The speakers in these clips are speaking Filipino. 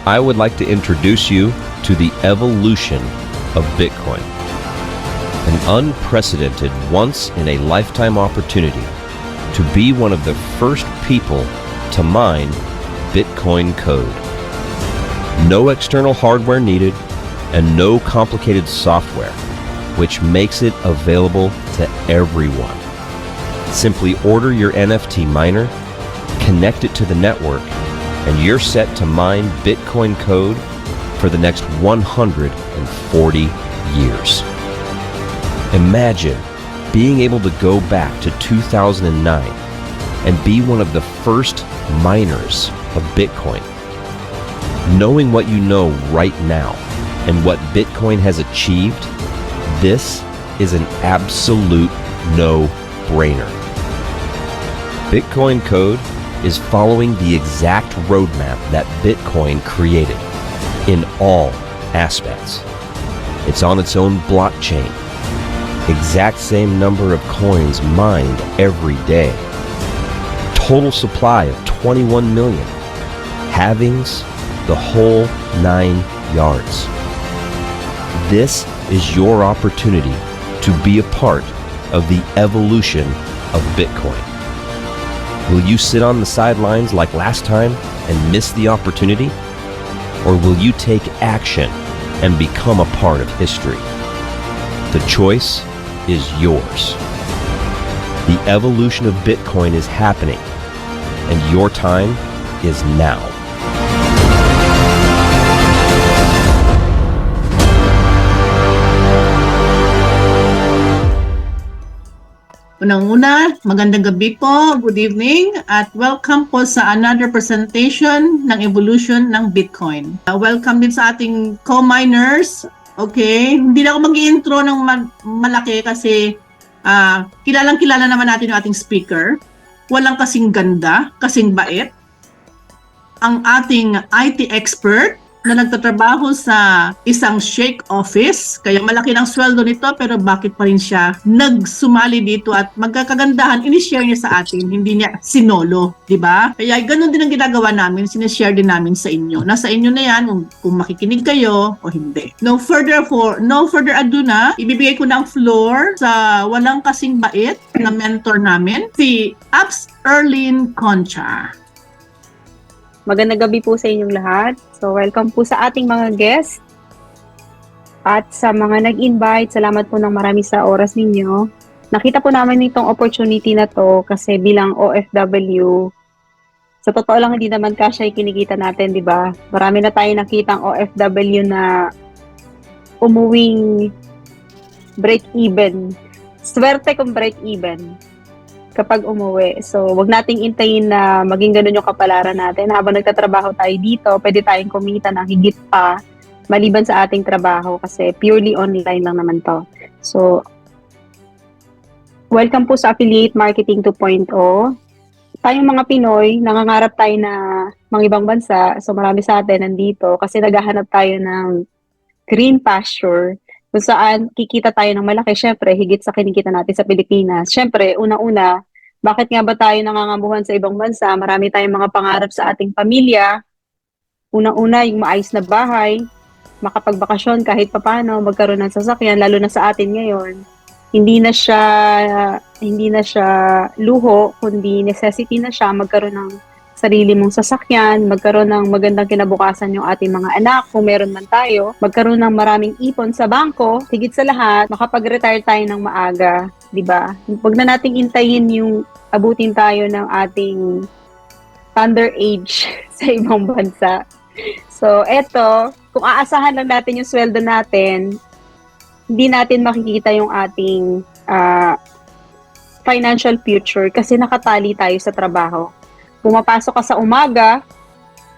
I would like to introduce you to the evolution of Bitcoin, an unprecedented once-in-a-lifetime opportunity to be one of the first people to mine Bitcoin code. No external hardware needed and no complicated software, which makes it available to everyone. Simply order your NFT miner, connect it to the network, and you're set to mine Bitcoin code for the next 140 years. Imagine being able to go back to 2009 and be one of the first miners of Bitcoin. Knowing what you know right now and what Bitcoin has achieved, this is an absolute no-brainer. Bitcoin code is following the exact roadmap that Bitcoin created in all aspects. It's on its own blockchain, exact same number of coins mined every day, total supply of 21 million, halvings, the whole 9 yards. This is your opportunity to be a part of the evolution of Bitcoin. Will you sit on the sidelines like last time and miss the opportunity? Or will you take action and become a part of history? The choice is yours. The evolution of Bitcoin is happening, and your time is now. Unang-una, magandang gabi po, good evening, at welcome po sa another presentation ng evolution ng Bitcoin. Welcome din sa ating co-miners. Okay, hindi na ako mag-i-intro ng malaki kasi kilalang-kilala naman natin yung ating speaker. Walang kasing ganda, kasing bait. Ang ating IT expert na nagtatrabaho sa isang shake office, kaya malaki ng sweldo nito, pero bakit pa rin siya nagsumali dito at magkakagandahan, ini-share niya sa atin, hindi niya sinolo, di ba? Kaya ganun din ang ginagawa namin, sinishare din namin sa inyo. Nasa inyo na yan kung makikinig kayo o hindi. No further ado na, ibibigay ko na ang floor sa walang kasing bait na mentor namin, si Abs Erlyn Concha. Magandang gabi po sa inyong lahat. So, welcome po sa ating mga guests. At sa mga nag-invite, salamat po ng marami sa oras ninyo. Nakita po namin itong opportunity na to kasi bilang OFW, sa totoo lang hindi naman kasya yung kinikita natin, di ba? Marami na tayo nakitang OFW na umuwing break-even. Swerte kung break-even kapag umuwi. So, wag nating intayin na maging ganun yung kapalaran natin. Habang nagtatrabaho tayo dito, pwede tayong kumita ng higit pa maliban sa ating trabaho kasi purely online lang naman to. So, welcome po sa Affiliate Marketing 2.0. Tayong mga Pinoy, nangangarap tayo na mga ibang bansa. So, marami sa atin nandito kasi naghahanap tayo ng green pasture kung saan kikita tayo ng malaki. Syempre, higit sa kinikita natin sa Pilipinas. Syempre, una-una, bakit nga ba tayo nangangamuhan sa ibang bansa? Marami tayong mga pangarap sa ating pamilya. Unang-una, yung maayos na bahay, makapagbakasyon kahit papano, magkaroon ng sasakyan, lalo na sa atin ngayon. Hindi na siya luho, kundi necessity na siya magkaroon ng sarili mong sasakyan, magkaroon ng magandang kinabukasan yung ating mga anak, kung meron man tayo, magkaroon ng maraming ipon sa bangko, higit sa lahat, makapag-retire tayo ng maaga, di ba? Huwag na nating intayin yung abutin tayo ng ating thunder age sa ibang bansa. So, eto, kung aasahan lang natin yung sweldo natin, hindi natin makikita yung ating financial future kasi nakatali tayo sa trabaho. Pumapasok ka sa umaga,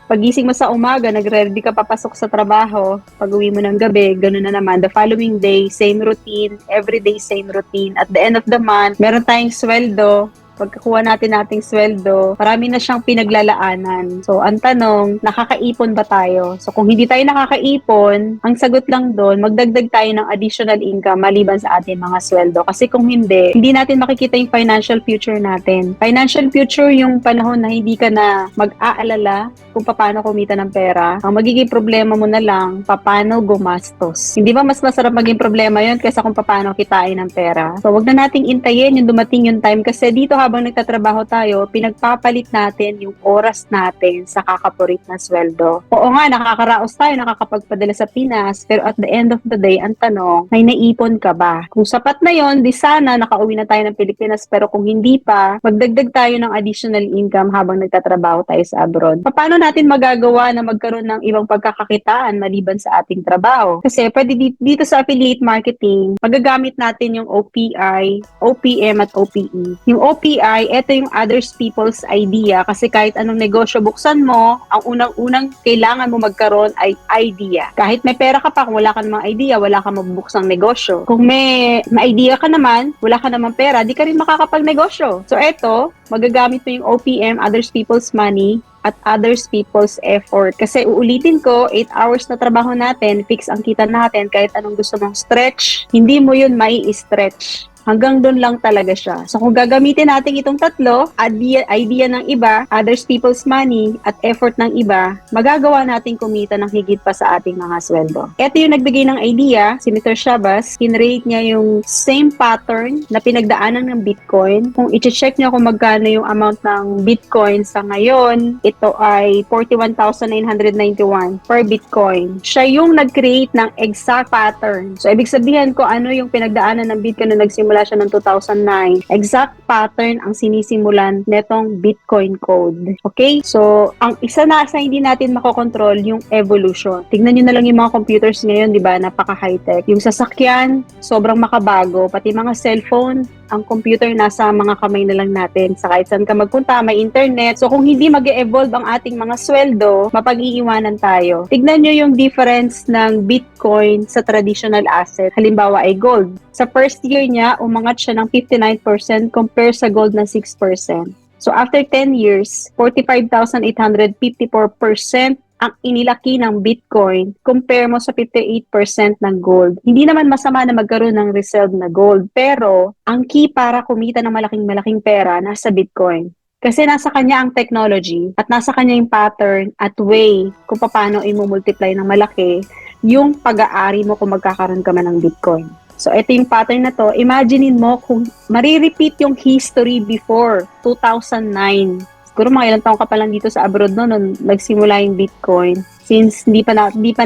pagising mo sa umaga, nagre-ready ka papasok sa trabaho, pag-uwi mo ng gabi, gano'n na naman. The following day, same routine, everyday same routine. At the end of the month, meron tayong sweldo, pagkakuha nating sweldo, marami na siyang pinaglalaanan. So, ang tanong, nakakaipon ba tayo? So, kung hindi tayo nakakaipon, ang sagot lang doon, magdagdag tayo ng additional income maliban sa ating mga sweldo. Kasi kung hindi natin makikita yung financial future natin. Financial future yung panahon na hindi ka na mag-aalala kung paano kumita ng pera. Ang magiging problema mo na lang, paano gumastos. Hindi ba mas masarap maging problema yun kaysa kung paano kitain ng pera? So, wag na nating intayin yung dumating yung time kasi dito habang nagtatrabaho tayo, pinagpapalit natin yung oras natin sa kakapurit na sweldo. Oo nga, nakakaraos tayo, nakakapagpadala sa Pinas, pero at the end of the day, ang tanong, may naipon ka ba? Kung sapat na yon, di sana nakauwi na tayo ng Pilipinas, pero kung hindi pa, magdagdag tayo ng additional income habang nagtatrabaho tayo sa abroad. Paano natin magagawa na magkaroon ng ibang pagkakakitaan maliban sa ating trabaho? Kasi pwede dito sa affiliate marketing, magagamit natin yung OPI, OPM at OPE. Yung OPI, ito yung others people's idea kasi kahit anong negosyo buksan mo, ang unang-unang kailangan mo magkaroon ay idea. Kahit may pera ka pa, kung wala ka namang idea, wala ka mabubuksang negosyo. Kung may idea ka naman, wala ka namang pera, di ka rin makakapag-negosyo. So eto, magagamit mo yung OPM, others people's money, at others people's effort. Kasi uulitin ko, 8 hours na trabaho natin, fix ang kita natin, kahit anong gusto mong stretch, hindi mo yun mai-stretch. Hanggang doon lang talaga siya. So kung gagamitin natin itong tatlo, idea ng iba, others people's money, at effort ng iba, magagawa natin kumita ng higit pa sa ating mga sweldo. Ito yung nagbigay ng idea, si Mr. Shabas, kinrate niya yung same pattern na pinagdaanan ng Bitcoin. Kung i-check niyo kung magkano yung amount ng Bitcoin sa ngayon, ito ay 41,991 per Bitcoin. Siya yung nag-create ng exact pattern. So ibig sabihin ko ano yung pinagdaanan ng Bitcoin na nagsimula siya ng 2009. Exact pattern ang sinisimulan netong Bitcoin code. Okay? So, ang isa na sa hindi natin makokontrol yung evolution. Tignan nyo na lang yung mga computers ngayon, di ba? Napaka-high-tech. Yung sasakyan, sobrang makabago. Pati mga cellphone, ang computer nasa mga kamay na lang natin. Sa kahit saan ka magpunta, may internet. So, kung hindi mag-evolve ang ating mga sweldo, mapag-iiwanan tayo. Tignan nyo yung difference ng Bitcoin sa traditional asset. Halimbawa ay gold. Sa first year niya, umangat siya ng 59% compare sa gold na 6%. So, after 10 years, 45,854% ang inilaki ng Bitcoin compare mo sa 58% ng gold. Hindi naman masama na magkaroon ng reserve na gold, pero ang key para kumita ng malaking pera nasa Bitcoin. Kasi nasa kanya ang technology at nasa kanya yung pattern at way kung paano i-multiply ng malaki yung pag-aari mo kung magkakaroon ka man ng Bitcoin. So, ito yung pattern na to. Imaginein mo kung marirepeat yung history before 2009. Siguro mga ilang taong ka pa lang dito sa abroad nung nagsimula yung Bitcoin. Since hindi pa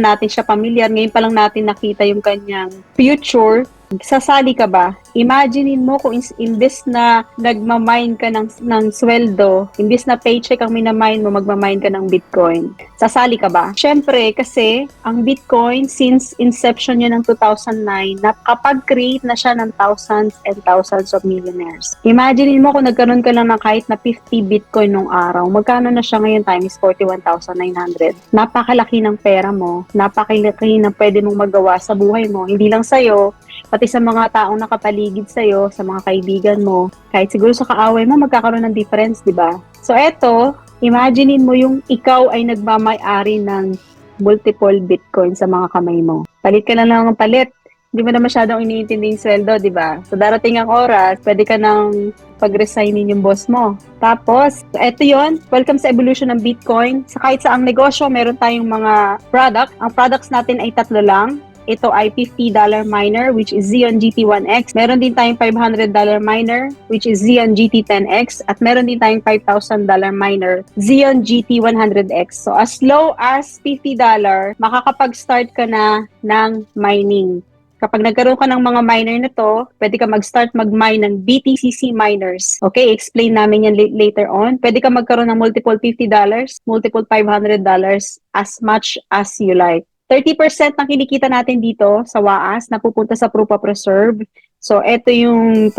natin siya familiar, ngayon pa lang natin nakita yung kanyang future. Sasali ka ba? Imaginein mo kung imbes na nagmamine ka ng sweldo, imbes na paycheck ang minamine mo, magmamine ka ng Bitcoin. Sasali ka ba? Syempre, kasi ang Bitcoin, since inception niya ng 2009, nakapag-create na siya ng thousands and thousands of millionaires. Imaginein mo kung nagkaroon ka lang ng kahit na 50 Bitcoin nung araw, magkano na siya ngayon times 41,900. Napakalaki ng pera mo, napakalaki ng pwede mong magawa sa buhay mo, hindi lang sa'yo, pati sa mga taong nakapaligid sa'yo, sa mga kaibigan mo, kahit siguro sa kaaway mo, magkakaroon ng difference, di ba? So, eto, imaginein mo yung ikaw ay nagmamay-ari ng multiple Bitcoin sa mga kamay mo. Palit ka na lang ng palit. Hindi mo na masyadong iniintindi yung sweldo, di ba? So, darating ang oras, pwede ka nang pag-resignin yung boss mo. Tapos, eto yon, welcome sa evolution ng Bitcoin. Sa kahit sa ang negosyo, meron tayong mga product. Ang products natin ay 3 lang. Ito ay $50 miner, which is Xeon GT1X. Meron din tayong $500 miner, which is Xeon GT10X. At meron din tayong $5,000 miner, Xeon GT100X. So, as low as $50, makakapag-start ka na ng mining. Kapag nagkaroon ka ng mga miner na to, pwede ka mag-start mag-mine ng BTCC miners. Okay, explain namin yan later on. Pwede ka magkaroon ng multiple $50, multiple $500, as much as you like. 30% ng kinikita natin dito sa WAAS napupunta sa Proof of Reserve. So, ito yung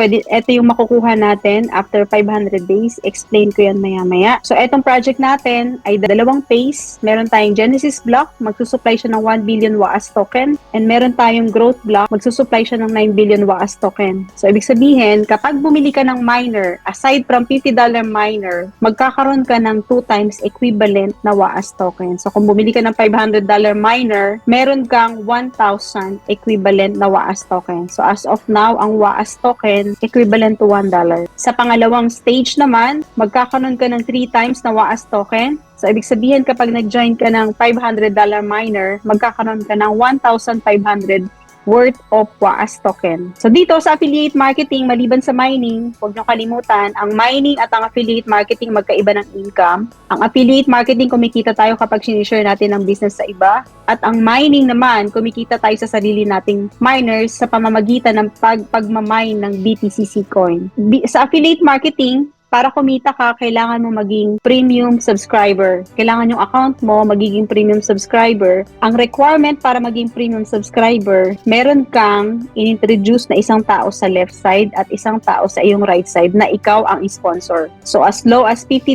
makukuha natin after 500 days. Explain ko yan maya-maya. So, etong project natin ay dalawang phase. Meron tayong Genesis block, magsusupply siya ng 1 billion WAAS token. And meron tayong growth block, magsusupply siya ng 9 billion WAAS token. So, ibig sabihin, kapag bumili ka ng miner, aside from $50 miner, magkakaroon ka ng 2 times equivalent na WAAS token. So, kung bumili ka ng $500 miner, meron kang 1,000 equivalent na WAAS token. So, as of now, ang WAAS token equivalent to $1. Sa pangalawang stage naman, magkakaroon ka ng 3 times na WAAS token. So, ibig sabihin kapag nag-join ka ng $500 miner, magkakaroon ka ng 1,500 worth of WAAS token. So, dito sa affiliate marketing, maliban sa mining, huwag nyo kalimutan, ang mining at ang affiliate marketing magkaiba ng income. Ang affiliate marketing, kumikita tayo kapag sinishare natin ang business sa iba. At ang mining naman, kumikita tayo sa sarili nating miners sa pamamagitan ng pagmamine ng BTCC coin. Sa affiliate marketing, para kumita ka, kailangan mo maging premium subscriber. Kailangan yung account mo magiging premium subscriber. Ang requirement para maging premium subscriber, meron kang inintroduce na isang tao sa left side at isang tao sa iyong right side na ikaw ang sponsor. So as low as $50,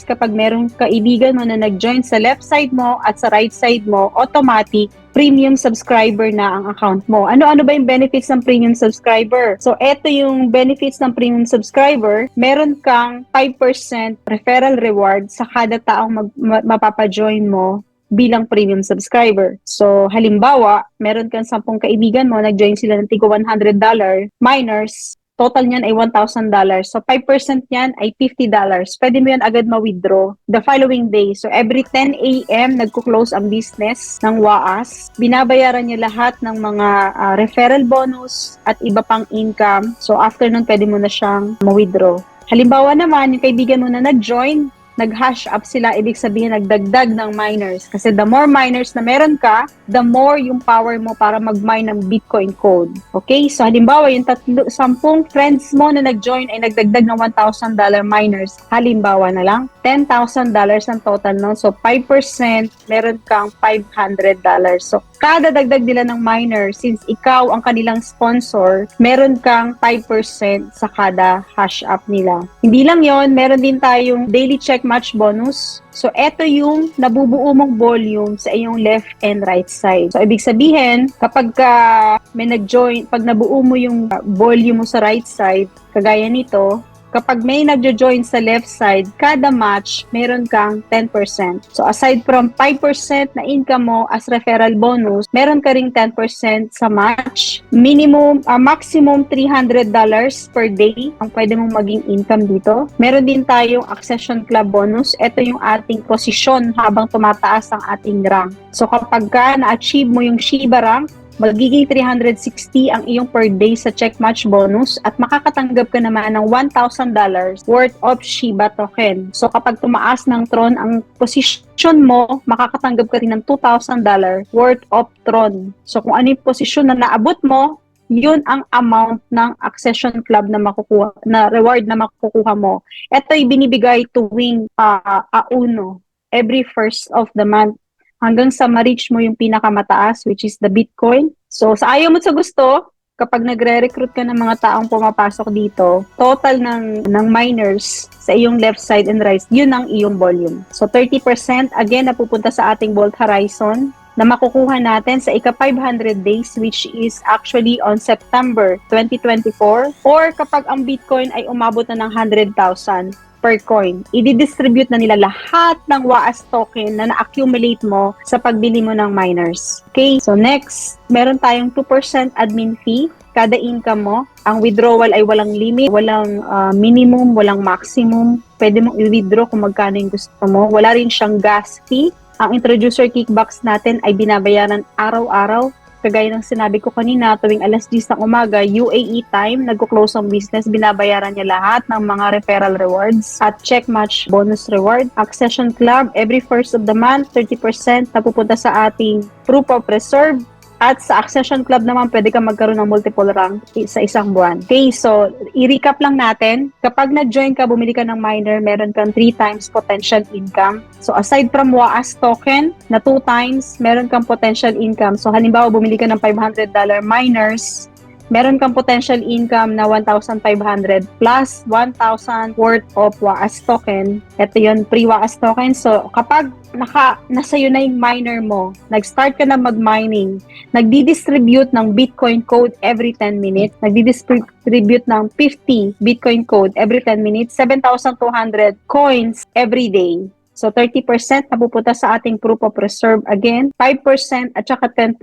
kapag meron kaibigan mo na nag-join sa left side mo at sa right side mo, automatic premium subscriber na ang account mo. Ano-ano ba yung benefits ng premium subscriber? So, eto yung benefits ng premium subscriber. Meron kang 5% referral reward sa kada taong mapapajoin mo bilang premium subscriber. So, halimbawa, meron kang 10 kaibigan mo, nag-join sila ng tigwa $100 miners, total niyan ay $1,000. So, 5% niyan ay $50. Pwede mo yan agad ma-withdraw the following day. So, every 10 a.m. nagko-close ang business ng WAAS. Binabayaran niya lahat ng mga referral bonus at iba pang income. So, after nun, pwede mo na siyang ma-withdraw. Halimbawa naman, yung kaibigan mo na nag-join, nag-hash up sila, ibig sabihin nagdagdag ng miners. Kasi the more miners na meron ka, the more yung power mo para mag-mine ng Bitcoin code. Okay? So, halimbawa, yung 10 friends mo na nag-join ay nagdagdag ng $1,000 miners. Halimbawa na lang, $10,000 ang total nun. So, 5%, meron kang $500. So, kada dagdag nila ng miner, since ikaw ang kanilang sponsor, meron kang 5% sa kada hash up nila. Hindi lang yon, meron din tayong daily check match bonus. So, eto yung nabubuo mong volume sa iyong left and right side. So, ibig sabihin, kapag may nag-join, pag nabuo mo yung volume mo sa right side, kagaya nito, kapag may nagjo-join sa left side, kada match, meron kang 10%. So, aside from 5% na income mo as referral bonus, meron ka ring 10% sa match. Maximum $300 per day ang pwede mong maging income dito. Meron din tayong Accession Club bonus. Ito yung ating posisyon habang tumataas ang ating rank. So, kapag na-achieve mo yung Shiba rank, magiging 360 ang iyong per day sa check match bonus at makakatanggap ka naman ng $1,000 worth of Shiba token. So kapag tumaas ng Tron ang position mo, makakatanggap ka rin ng $2,000 worth of Tron. So kung ano yung posisyon na naabot mo, yun ang amount ng Accession Club na makukuha, na reward na makukuha mo. Ito ay binibigay tuwing auno, every first of the month, hanggang sa ma-reach mo yung pinakamataas, which is the Bitcoin. So, sa ayaw mo sa gusto, kapag nagre-recruit ka ng mga taong pumapasok dito, total ng miners sa iyong left side and right, yun ang iyong volume. So, 30% again napupunta sa ating Vault Horizon na makukuha natin sa ika-500 days, which is actually on September 2024. Or kapag ang Bitcoin ay umabot na ng 100,000 per coin, i-distribute na nila lahat ng WAAS token na na-accumulate mo sa pagbili mo ng miners. Okay, so next, meron tayong 2% admin fee kada income mo. Ang withdrawal ay walang limit, walang minimum, walang maximum. Pwede mong i-withdraw kung magkano yung gusto mo. Wala rin siyang gas fee. Ang introducer kickbacks natin ay binabayaran araw-araw. Kagaya ng sinabi ko kanina, tuwing alas 10 ng umaga, UAE time, nagko-close ang business, binabayaran niya lahat ng mga referral rewards at check match bonus reward. Accession Club, every first of the month, 30% napupunta sa ating proof of reserve. At sa Accession Club naman, pwede ka magkaroon ng multiple rank sa isang buwan. Okay, so i-recap lang natin. Kapag nag-join ka, bumili ka ng miner, meron kang 3 times potential income. So aside from WAAS token na 2 times, meron kang potential income. So halimbawa, bumili ka ng $500 miners, meron kang potential income na 1,500 plus 1,000 worth of WAAS token. Ito yun, pre-WAAS token. So, kapag nasa yun na yung miner mo, nag-start ka na mag-mining, nagdi-distribute ng Bitcoin code every 10 minutes, nagdi-distribute ng 50 Bitcoin code every 10 minutes, 7,200 coins every day. So, 30% napupunta sa ating proof of reserve again, 5% at saka 10%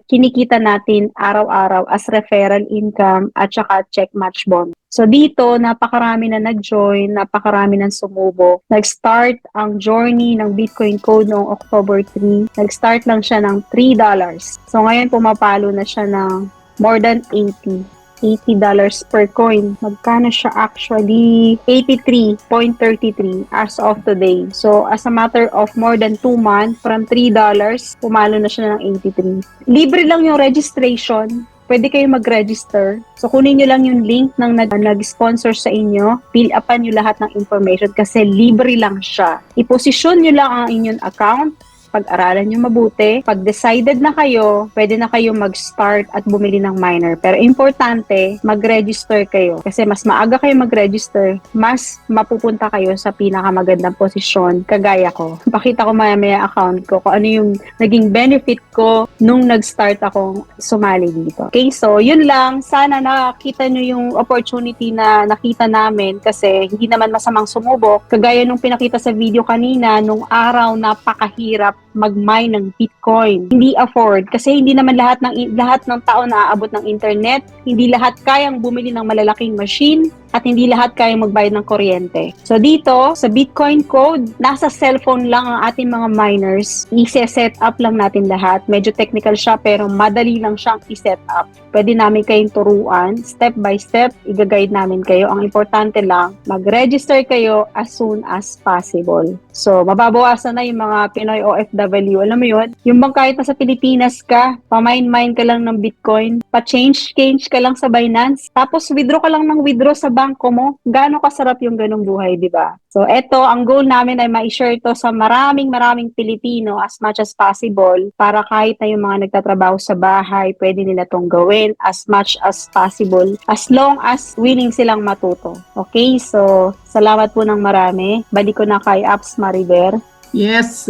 kinikita natin araw-araw as referral income at saka check match bond. So, dito, napakarami na nag-join, napakarami na sumubok. Nag-start ang journey ng Bitcoin Code noong October 3. Nag-start lang siya ng $3. So, ngayon pumapalo na siya ng more than $80 per coin. Magkano siya actually? 83.33 as of today. So, as a matter of more than 2 months, from $3, pumalo na siya ng 83. Libre lang yung registration. Pwede kayo mag-register. So, kunin nyo lang yung link ng nag-sponsor sa inyo. Fill upan nyo lahat ng information kasi libre lang siya. I-posisyon nyo lang ang inyong account. Pag-aralan nyo mabuti. Pag decided na kayo, pwede na kayo mag-start at bumili ng miner. Pero importante, mag-register kayo. Kasi mas maaga kayo mag-register, mas mapupunta kayo sa pinakamagandang posisyon, kagaya ko. Pakita ko maya-maya account ko kung ano yung naging benefit ko nung nag-start akong sumali dito. Okay, so yun lang. Sana nakita nyo yung opportunity na nakita namin kasi hindi naman masamang sumubok. Kagaya nung pinakita sa video kanina, nung araw napakahirap mag-mine ng Bitcoin. Hindi afford kasi hindi naman lahat ng tao naaabot ng internet, hindi lahat kayang bumili ng malalaking machine at hindi lahat kayang magbayad ng kuryente. So dito, sa Bitcoin Code, nasa cellphone lang ang ating mga miners. I-set up lang natin lahat. Medyo technical siya pero madali lang siyang i-set up. Pwede namin kayong turuan, step by step, i-guide namin kayo. Ang importante lang, mag-register kayo as soon as possible. So, mababawasan na yung mga Pinoy OFW. Alam mo yun? Yung bang kahit nasa Pilipinas ka, pa-mine ka lang ng Bitcoin, pa-change ka lang sa Binance, tapos withdraw ka lang ng withdraw sa bangko mo. Gaano kasarap yung ganong buhay, di ba? So, eto, ang goal namin ay ma-share ito sa maraming Pilipino as much as possible para kahit na yung mga nagtatrabaho sa bahay, pwede nila tong gawin as much as possible as long as willing silang matuto. Okay? So, salamat po ng marami. Balik ko na kay Apps Mariver. Yes,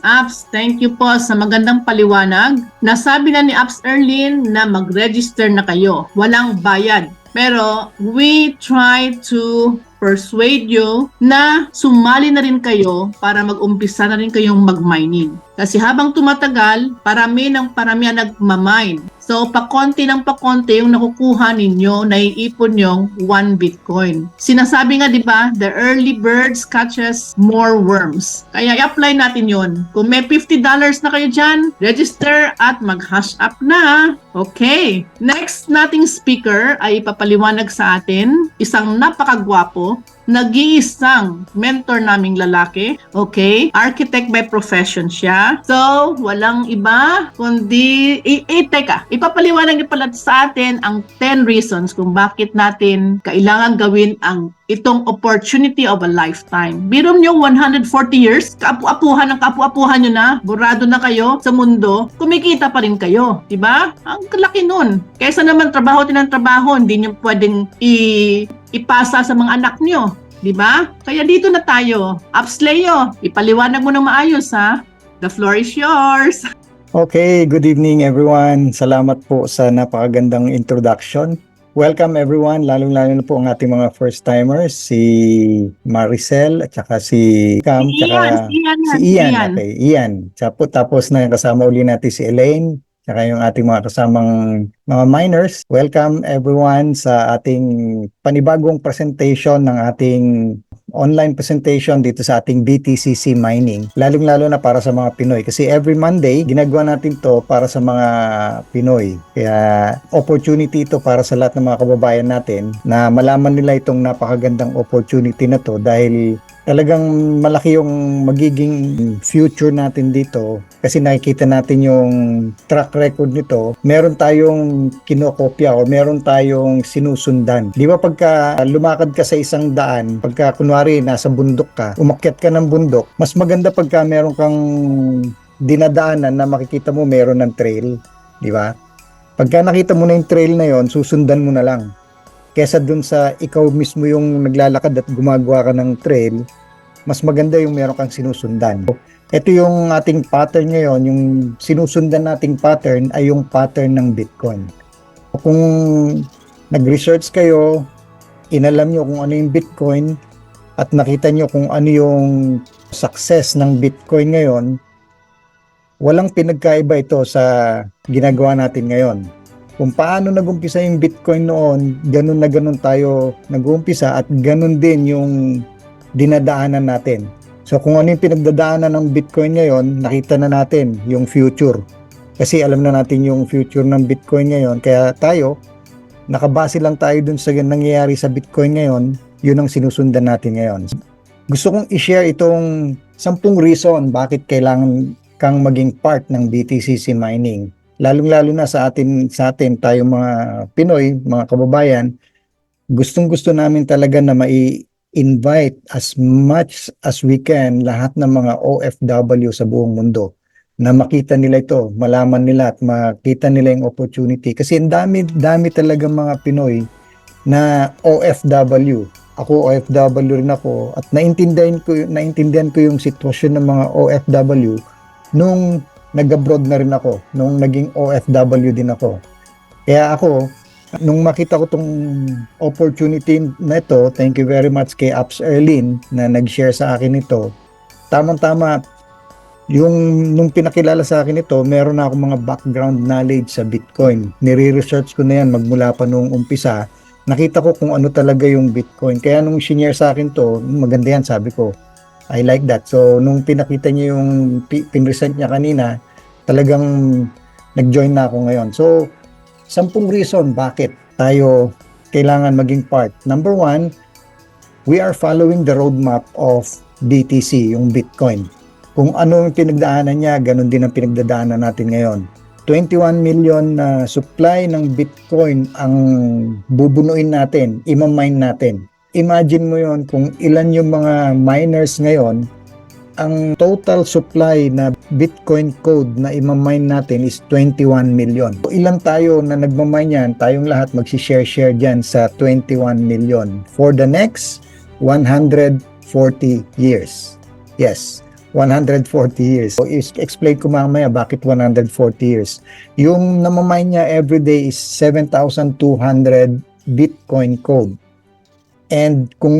Apps. Thank you po sa magandang paliwanag. Nasabi na ni Apps Erlyn na mag-register na kayo. Walang bayad. Pero we try to persuade you na sumali na rin kayo para mag-umpisa na rin kayong mag-mining. Kasi habang tumatagal, parami ang nagmamine. So, pakonti ng pakonti yung nakukuha ninyo, naiipon yung 1 Bitcoin. Sinasabi nga, di ba, the early birds catches more worms. Kaya i-apply natin yon. Kung may $50 na kayo dyan, register at mag-hash up na. Okay. Next nating speaker ay ipapaliwanag sa atin, isang napakagwapo, nag-iisang mentor naming lalaki, okay? Architect by profession siya. So, walang iba, kundi, teka, ipapaliwanag niyo pala sa atin ang 10 reasons kung bakit natin kailangan gawin ang itong opportunity of a lifetime. Biro niyo 140 years, kaapu-apuhan ng kaapu-apuhan niyo na, burado na kayo sa mundo, kumikita pa rin kayo, di ba? Ang laki nun. Kaysa naman trabaho, hindi niyo pwedeng ipasa sa mga anak niyo, di ba? Kaya dito na tayo. Apps Leo, ipaliwanag mo na maayos ha. The floor is yours. Okay, good evening everyone. Salamat po sa napakagandang introduction. Welcome everyone, lalong-lalo na po ang ating mga first-timers, si Maricel at saka si Cam, Si Ian. Okay, Ian. Tapos na kasama uli natin si Elaine, tsaka yung ating mga kasamang mga miners. Welcome everyone sa ating panibagong presentation ng ating online presentation dito sa ating BTCC Mining. Lalong-lalo na para sa mga Pinoy. Kasi every Monday, ginagawa natin to para sa mga Pinoy. Kaya opportunity ito para sa lahat ng mga kababayan natin na malaman nila itong napakagandang opportunity na to dahil talagang malaki yung magiging future natin dito kasi nakikita natin yung track record nito. Meron tayong kinokopya o meron tayong sinusundan. Di ba pagka lumakad ka sa isang daan, pagka kunwari nasa bundok ka, umakyat ka ng bundok, mas maganda pagka meron kang dinadaanan na makikita mo meron ng trail. Di ba? Pagka nakita mo na yung trail na yon, susundan mo na lang. Kesa dun sa ikaw mismo yung naglalakad at gumagawa ka ng trail, mas maganda yung meron kang sinusundan. Ito yung ating pattern ngayon, yung sinusundan nating pattern ay yung pattern ng Bitcoin. Kung nag-research kayo, inalam nyo kung ano yung Bitcoin, at nakita nyo kung ano yung success ng Bitcoin ngayon, walang pinagkaiba ito sa ginagawa natin ngayon. Kung paano nag-umpisa yung Bitcoin noon, ganun na ganun tayo nag-umpisa at ganun din yung dinadaanan natin. So kung ano yung pinagdadaanan ng Bitcoin ngayon, nakita na natin yung future. Kasi alam na natin yung future ng Bitcoin ngayon, kaya tayo, nakabase lang tayo dun sa nangyayari sa Bitcoin ngayon, yun ang sinusundan natin ngayon. Gusto kong i-share itong 10 reason bakit kailangan kang maging part ng BTCC mining. Lalong-lalo na sa atin tayong mga Pinoy, mga kababayan, gustong-gusto namin talaga na mai-invite as much as we can lahat ng mga OFW sa buong mundo na makita nila ito, malaman nila at makita nila yung opportunity. Kasi dami talaga mga Pinoy na OFW. Ako OFW rin ako at naintindihan ko yung sitwasyon ng mga OFW nung nag-abroad na rin ako, nung naging OFW din ako. Kaya ako, nung makita ko tong opportunity na ito, thank you very much kay Apps Erlin na nag-share sa akin ito. Tamang-tama, nung pinakilala sa akin ito, meron na akong mga background knowledge sa Bitcoin. Nire-research ko na yan magmula pa nung umpisa. Nakita ko kung ano talaga yung Bitcoin. Kaya nung shinare sa akin to, maganda yan, sabi ko. I like that. So, nung pinakita niya yung pinresent niya kanina, talagang nag-join na ako ngayon. So, 10 reason bakit tayo kailangan maging part. Number 1, we are following the roadmap of BTC, yung Bitcoin. Kung ano yung pinagdaanan niya, ganun din ang pinagdadaanan natin ngayon. 21 million na supply ng Bitcoin ang bubunuin natin, imamine natin. Imagine mo yon kung ilan yung mga miners ngayon, ang total supply na Bitcoin code na imamine natin is 21 million. So, ilan tayo na nagmamine yan, tayong lahat magsishare-share dyan sa 21 million for the next 140 years. Yes, 140 years. So, explain ko mamaya bakit 140 years. Yung namamine niya everyday is 7,200 Bitcoin code. And kung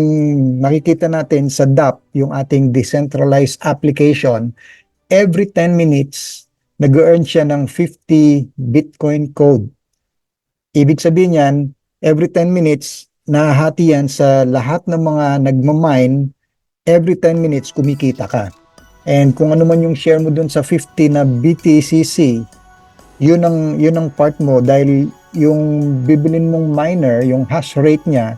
makikita natin sa DApp, yung ating decentralized application, every 10 minutes, nag-earn siya ng 50 Bitcoin code. Ibig sabihin yan, every 10 minutes, nahahati yan sa lahat ng mga nagmamine, every 10 minutes, kumikita ka. And kung ano man yung share mo dun sa 50 na BTCC, yun ang part mo dahil yung bibilin mong miner, yung hash rate niya,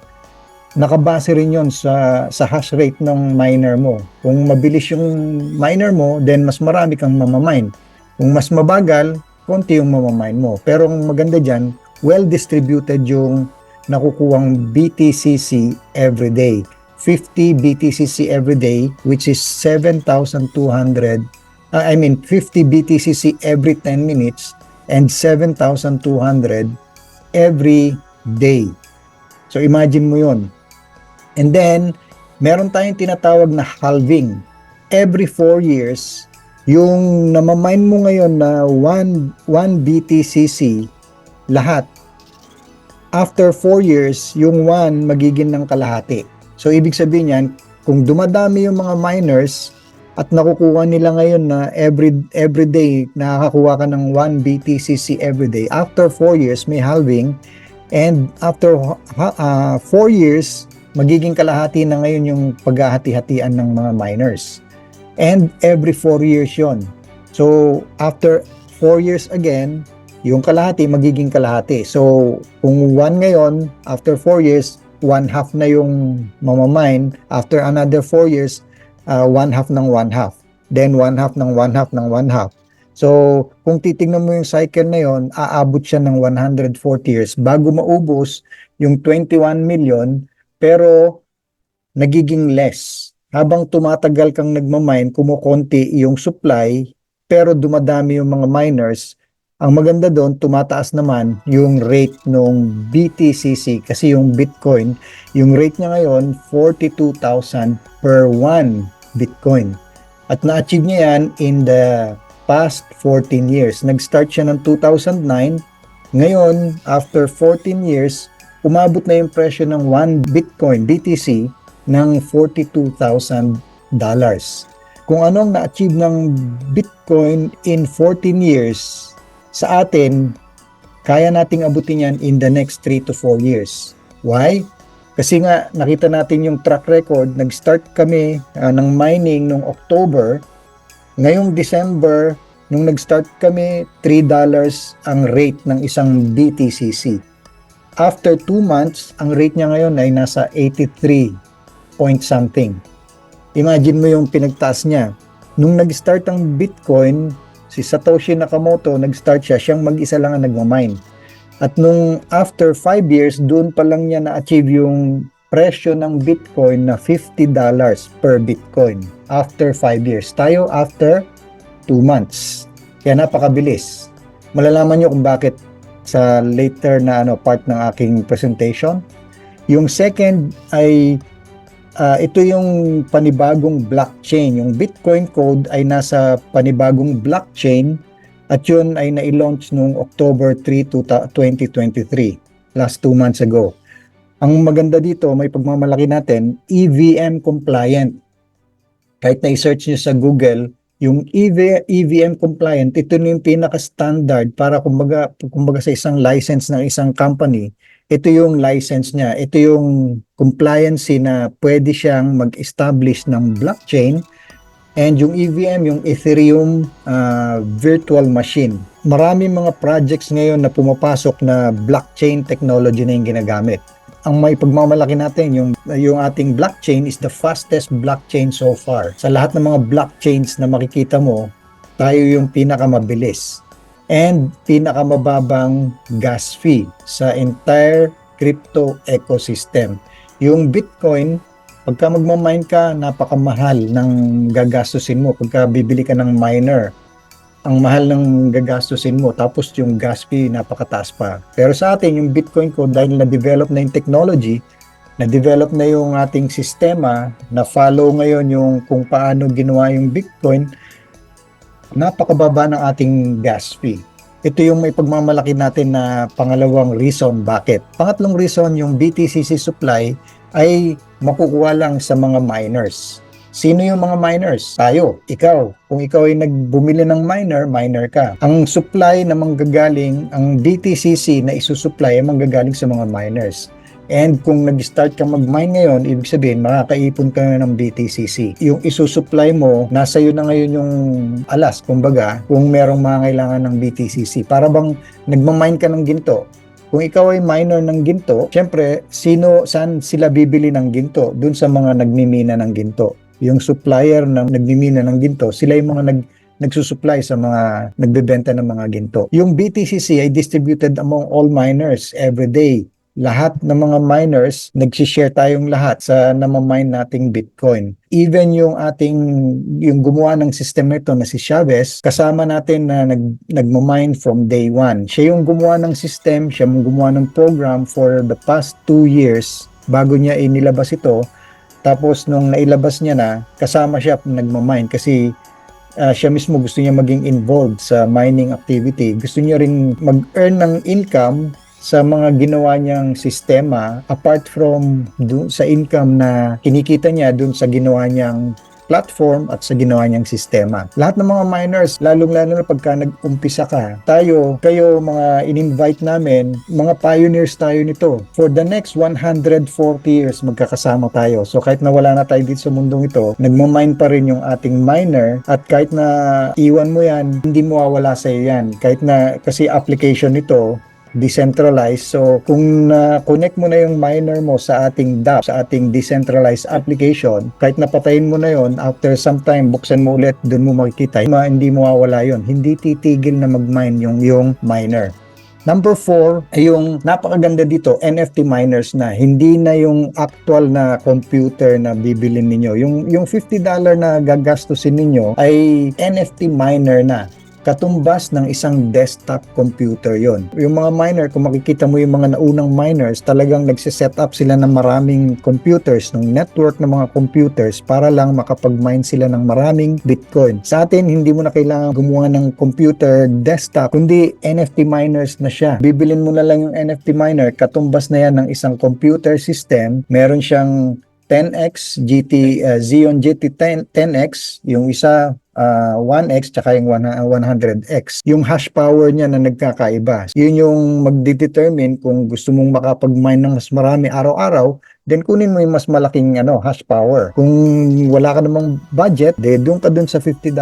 nakabase rin yon sa hash rate ng miner mo. Kung mabilis yung miner mo, then mas marami kang mamamine. Kung mas mabagal, konti yung mamamine mo. Pero ang maganda dyan, well-distributed yung nakukuhang BTCC every day. 50 BTCC every day, which is 7,200. 50 BTCC every 10 minutes and 7,200 every day. So imagine mo yon. And then, meron tayong tinatawag na halving. Every 4 years, yung namamine mo ngayon na 1 BTCC, lahat, after 4 years, yung 1 magiging ng kalahati. So, ibig sabihin yan, kung dumadami yung mga miners at nakukuha nila ngayon na every day, nakakakuha ka ng 1 BTCC every day, after 4 years, may halving, and after 4 years, magiging kalahati na ngayon yung paghahati-hatian ng mga miners. And every 4 years yon. So, after 4 years again, yung kalahati magiging kalahati. So, kung 1 ngayon, after 4 years, 1/2 na yung mamamine. After another 4 years, 1/2 ng 1/2. Then 1/2 ng 1/2 ng 1/2. So, kung titingnan mo yung cycle na yon, aabot siya ng 140 years bago maubos yung 21 million, pero nagiging less. Habang tumatagal kang nagmamine, kumukonti yung supply, pero dumadami yung mga miners, Ang maganda doon, tumataas naman yung rate ng BTCC kasi yung Bitcoin, yung rate niya ngayon, 42,000 per 1 Bitcoin. At na-achieve niya yan in the past 14 years. Nag-start siya ng 2009. Ngayon, after 14 years, umabot na yung presyo ng 1 Bitcoin, BTC, ng $42,000. Kung anong na-achieve ng Bitcoin in 14 years, sa atin, kaya nating abutin yan in the next 3 to 4 years. Why? Kasi nga, nakita natin yung track record, nag-start kami ng mining noong October. Ngayong December, nung nag-start kami, $3 ang rate ng isang BTCC. After 2 months, ang rate niya ngayon ay nasa 83 point something. Imagine mo yung pinagtaas niya. Nung nag-start ang Bitcoin, si Satoshi Nakamoto, nag-start siya, siyang mag-isa lang ang nagmamine. At nung after 5 years, doon pa lang niya na-achieve yung presyo ng Bitcoin na $50 per Bitcoin. After 5 years. Tayo after 2 months. Kaya napakabilis. Malalaman nyo kung bakit sa later na part ng aking presentation. Yung second ay ito yung panibagong blockchain. Yung Bitcoin code ay nasa panibagong blockchain at yun ay na-launch noong October 3, 2023, last 2 months ago. Ang maganda dito, may pagmamalaki natin, EVM compliant. Kahit na-search nyo sa Google, yung EVM compliant, ito na yung pinaka-standard para kumbaga sa isang license ng isang company. Ito yung license niya. Ito yung compliancy na pwede siyang mag-establish ng blockchain. And yung EVM, yung Ethereum virtual machine. Maraming mga projects ngayon na pumapasok na blockchain technology na yung ginagamit. Ang may pagmamalaki natin, yung ating blockchain is the fastest blockchain so far. Sa lahat ng mga blockchains na makikita mo, tayo yung pinakamabilis and pinakamababang gas fee sa entire crypto ecosystem. Yung Bitcoin, pagka magmamine ka, napakamahal ng gagastusin mo. Pagka bibili ka ng miner, ang mahal ng gagastusin mo. Tapos yung gas fee, napakataas pa. Pero sa atin, yung Bitcoin ko, dahil na-develop na yung technology, na-develop na yung ating sistema, na-follow ngayon yung kung paano ginawa yung Bitcoin, napakababa ng ating gas fee. Ito yung may pagmamalaki natin na pangalawang reason bakit. Pangatlong reason, yung BTCC supply ay makukuha lang sa mga miners. Sino yung mga miners? Tayo, ikaw. Kung ikaw ay nagbumili ng miner ka. Ang supply na manggagaling, ang BTCC na isusupply ay manggagaling sa mga miners. And kung nag-start ka mag-mine ngayon, ibig sabihin, makakaipon ka na ng BTCC. Yung isusupply mo, nasa iyo na ngayon yung alas, kumbaga, kung merong mga kailangan ng BTCC. Para bang nagmamine ka ng ginto. Kung ikaw ay miner ng ginto, syempre, saan sila bibili ng ginto? Doon sa mga nagmimina ng ginto. Yung supplier na nagmimina ng ginto, sila yung mga nagsusupply sa mga nagbebenta ng mga ginto. Yung BTCC ay distributed among all miners every day. Lahat ng mga miners, nagsishare tayong lahat sa namamine nating Bitcoin. Even yung gumawa ng system nito na si Chavez, kasama natin na nagmamine from day one. Siya yung gumawa ng system, siya yung gumawa ng program for the past 2 years bago niya inilabas ito. Tapos nung nailabas niya na, kasama siya nagmamine kasi siya mismo gusto niya maging involved sa mining activity. Gusto niya rin mag-earn ng income sa mga ginawa niyang sistema apart from sa income na kinikita niya dun sa ginawa niyang platform at sa ginawa niyang sistema. Lahat ng mga miners, lalong-lalo na pagka nag-umpisa ka, kayo mga in-invite namin, mga pioneers tayo nito. For the next 140 years, magkakasama tayo. So kahit na wala na tayo dito sa mundong ito, nagmamine pa rin yung ating miner at kahit na iwan mo yan, hindi mo mawawala sa iyo yan. Kahit na kasi application nito, decentralized. So, kung connect mo na yung miner mo sa ating DApp, sa ating decentralized application, kahit napatayin mo na yon, after some time, buksan mo ulit, dun mo makikita, hindi mawawala yon. Hindi titigil na mag-mine yung miner. Number 4, ay yung napakaganda dito, NFT miners na. Hindi na yung actual na computer na bibilin ninyo. Yung $50 na gagastusin ninyo ay NFT miner na. katumbas ng isang desktop computer yon. Yung mga miner, kung makikita mo yung mga naunang miners, talagang nagsiset up sila ng maraming computers, ng network ng mga computers para lang makapag-mine sila ng maraming Bitcoin. Sa atin, hindi mo na kailangan gumawa ng computer desktop, kundi NFT miners na siya. Bibilin mo na lang yung NFT miner, katumbas na yan ng isang computer system. Meron siyang 10x Xeon GT 10x, yung isa 1x tsaka yung 100x. Yung hash power niya na nagkakaiba. Yun yung magdedetermine kung gusto mong makapag-mine ng mas marami araw-araw, then kunin mo yung mas malaking hash power. Kung wala ka namang budget, doon ka dun sa $50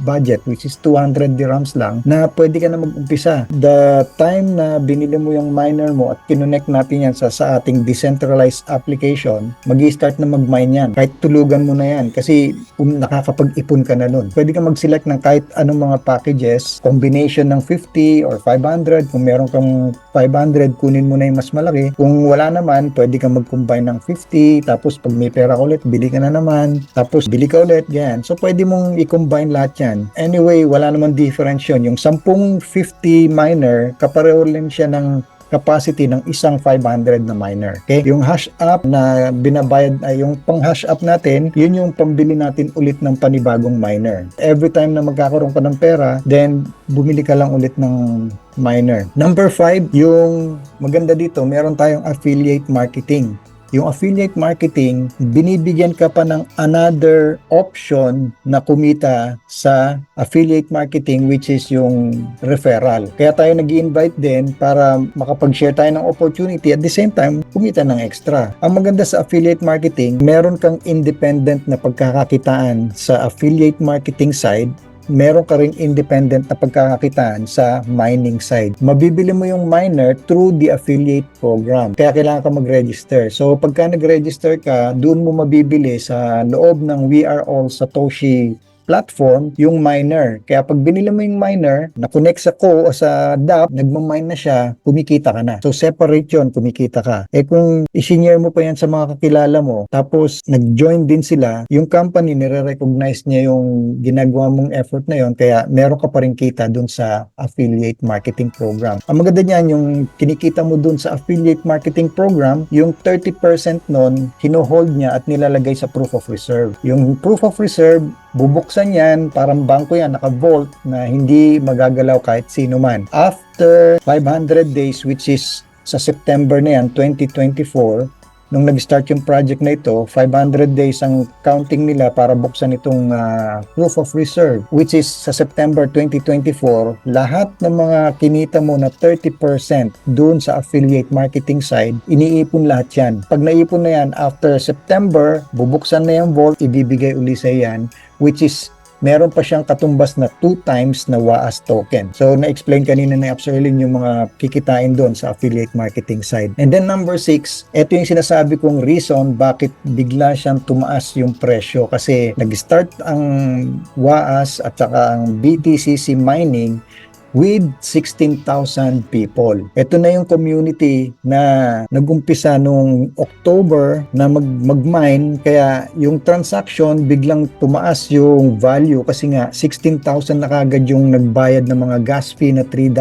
budget, which is 200 dirhams lang, na pwede ka na mag-umpisa. The time na binili mo yung miner mo at kinonect natin yan sa ating decentralized application, mag-i-start na mag-mine yan. Kahit tulugan mo na yan, kasi nakakapag-ipon ka na nun. Pwede ka mag-select ng kahit anong mga packages, combination ng 50 or 500. Kung meron kang 500, kunin mo na yung mas malaki. Kung wala naman, pwede ka mag-combine ng 50, tapos pag may pera ka ulit, bili ka na naman, tapos bili ka ulit, ganyan. So, pwede mong i-combine lahat yan. Anyway, wala naman difference yun. Yung 10 50 miner, kapareho lang siya ng capacity ng isang 500 na miner. Okay? Yung hash up na binabayad, yung pang hash up natin, yun yung pambili natin ulit ng panibagong miner. Every time na magkakaroon ka ng pera, then bumili ka lang ulit ng miner. Number 5, yung maganda dito, meron tayong affiliate marketing. Yung affiliate marketing, binibigyan ka pa ng another option na kumita sa affiliate marketing, which is yung referral. Kaya tayo nag-i-invite din para makapag-share tayo ng opportunity, at the same time, kumita ng extra. Ang maganda sa affiliate marketing, meron kang independent na pagkakakitaan sa affiliate marketing side, meron ka ring independent na pagkakakitaan sa mining side. Mabibili mo yung miner through the affiliate program. Kaya kailangan ka mag-register. So, pagka nag-register ka, doon mo mabibili sa loob ng We Are All Satoshi platform yung miner. Kaya pag binili mo yung miner, na-connect sa o sa DApp, nagmamine na siya, kumikita ka na. So separate yun, kumikita ka. Kung i-share mo pa yan sa mga kakilala mo, tapos nag-join din sila, yung company nire-recognize niya yung ginagawa mong effort na yon, kaya meron ka pa rin kita dun sa affiliate marketing program. Ang maganda niyan, yung kinikita mo dun sa affiliate marketing program, yung 30% nun, hinohold niya at nilalagay sa proof of reserve. Yung proof of reserve, bubuksan yan, parang bangko yan, naka-vault na hindi magagalaw kahit sino man. After 500 days, which is sa September na yan, 2024, nung nag-start yung project na ito, 500 days ang counting nila para buksan itong proof of reserve, which is sa September 2024, lahat ng mga kinita mo na 30% dun sa affiliate marketing side, iniipon lahat yan. Pag naipon na yan, after September, bubuksan na yung vault, ibibigay uli sa yan, which is meron pa siyang katumbas na 2 times na WAAS token. So, na-explain kanina ni Upserlin yung mga kikitain doon sa affiliate marketing side. And then number 6, ito yung sinasabi kong reason bakit bigla siyang tumaas yung presyo. Kasi nag-start ang WAAS at saka ang BTCC mining with 16,000 people. Ito na yung community na nagumpisa nung October na mag-mine, kaya yung transaction biglang tumaas yung value kasi nga 16,000 na kagad yung nagbayad ng mga gas fee na $3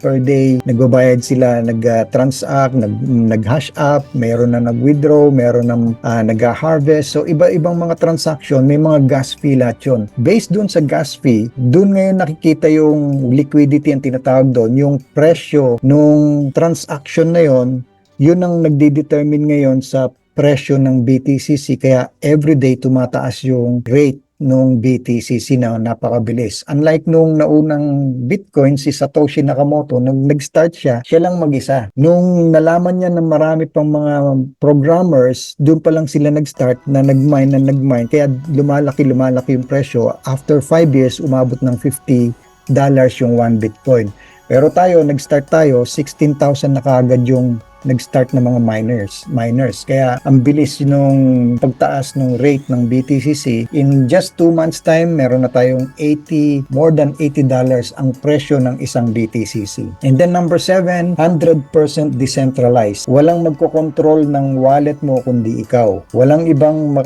per day. Nagbabayad sila, nag-transact, nag-hash up, mayroon na nag-withdraw, mayroon na nag-harvest. So iba-ibang mga transaction, may mga gas fee lahat yun. Based dun sa gas fee, dun ngayon nakikita yung liquidity ang tinatawag doon, yung presyo nung transaction na yon, yun ang nagde-determine ngayon sa presyo ng BTCC. Kaya everyday tumataas yung rate nung BTCC na napakabilis. Unlike nung naunang Bitcoin, si Satoshi Nakamoto, nung nag-start siya lang mag-isa. Nung nalaman niya na marami pang mga programmers, doon pa lang sila nag-start na nag-mine. Kaya lumalaki yung presyo. After 5 years, umabot ng $50 yung 1 Bitcoin. Pero tayo, nag-start tayo, 16,000 na kaagad yung nag-start na mga miners. Kaya ang bilis nung pagtaas ng rate ng BTCC. In just 2 months time, meron na tayong more than $80 ang presyo ng isang BTCC. And then number 7, 100% decentralized. Walang magkokontrol ng wallet mo kundi ikaw. Walang ibang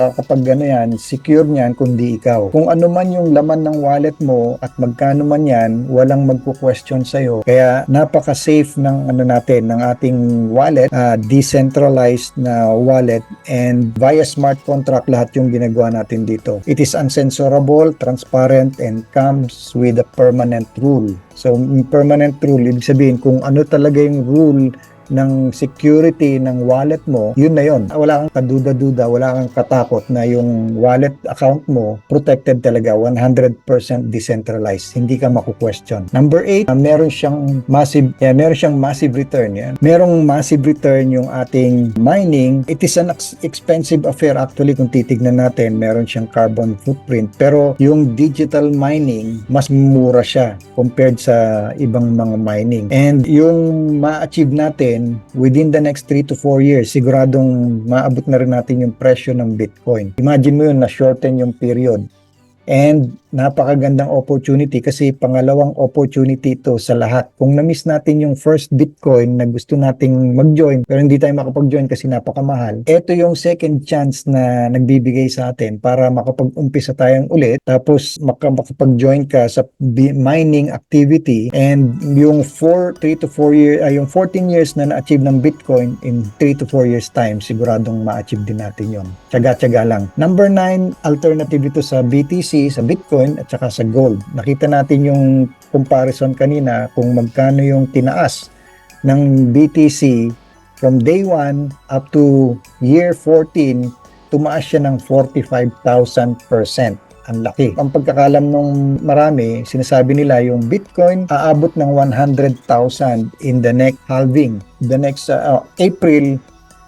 secure niyan kundi ikaw. Kung ano man yung laman ng wallet mo at magkano man yan, walang magko-question sa'yo. Kaya napaka-safe ng ng ating wallet, decentralized na wallet, and via smart contract lahat yung ginagawa natin dito. It is uncensorable, transparent, and comes with a permanent rule. So, permanent rule, ibig sabihin kung ano talaga yung rule ng security ng wallet mo, yun na yun. Wala kang kaduda-duda, wala kang katakot na yung wallet account mo protected talaga, 100% decentralized. Hindi ka maku-question. Number 8, meron siyang massive return. Yan. Merong massive return yung ating mining. It is an expensive affair actually kung titignan natin. Meron siyang carbon footprint. Pero yung digital mining, mas mura siya compared sa ibang mga mining. And yung ma-achieve natin within the next 3 to 4 years, siguradong maabot na rin natin yung presyo ng Bitcoin. Imagine mo yun, na-shorten yung period. And napakagandang opportunity kasi pangalawang opportunity ito sa lahat. Kung na-miss natin yung first Bitcoin na gusto nating mag-join pero hindi tayo makapag-join kasi napakamahal, ito yung second chance na nagbibigay sa atin para makapag-umpisa tayong ulit tapos makapag-join ka sa mining activity, and yung 3 to 4 years, yung 14 years na na-achieve ng Bitcoin in 3 to 4 years time, siguradong ma-achieve din natin yon. Tsaga-tsaga lang. Number 9, alternative ito sa BTC, sa Bitcoin at saka sa gold. Nakita natin yung comparison kanina kung magkano yung tinaas ng BTC from day 1 up to year 14, tumaas siya ng 45,000%. Ang laki. Ang pagkakalam nung marami, sinasabi nila yung Bitcoin aabot ng 100,000 in the next halving. The next April,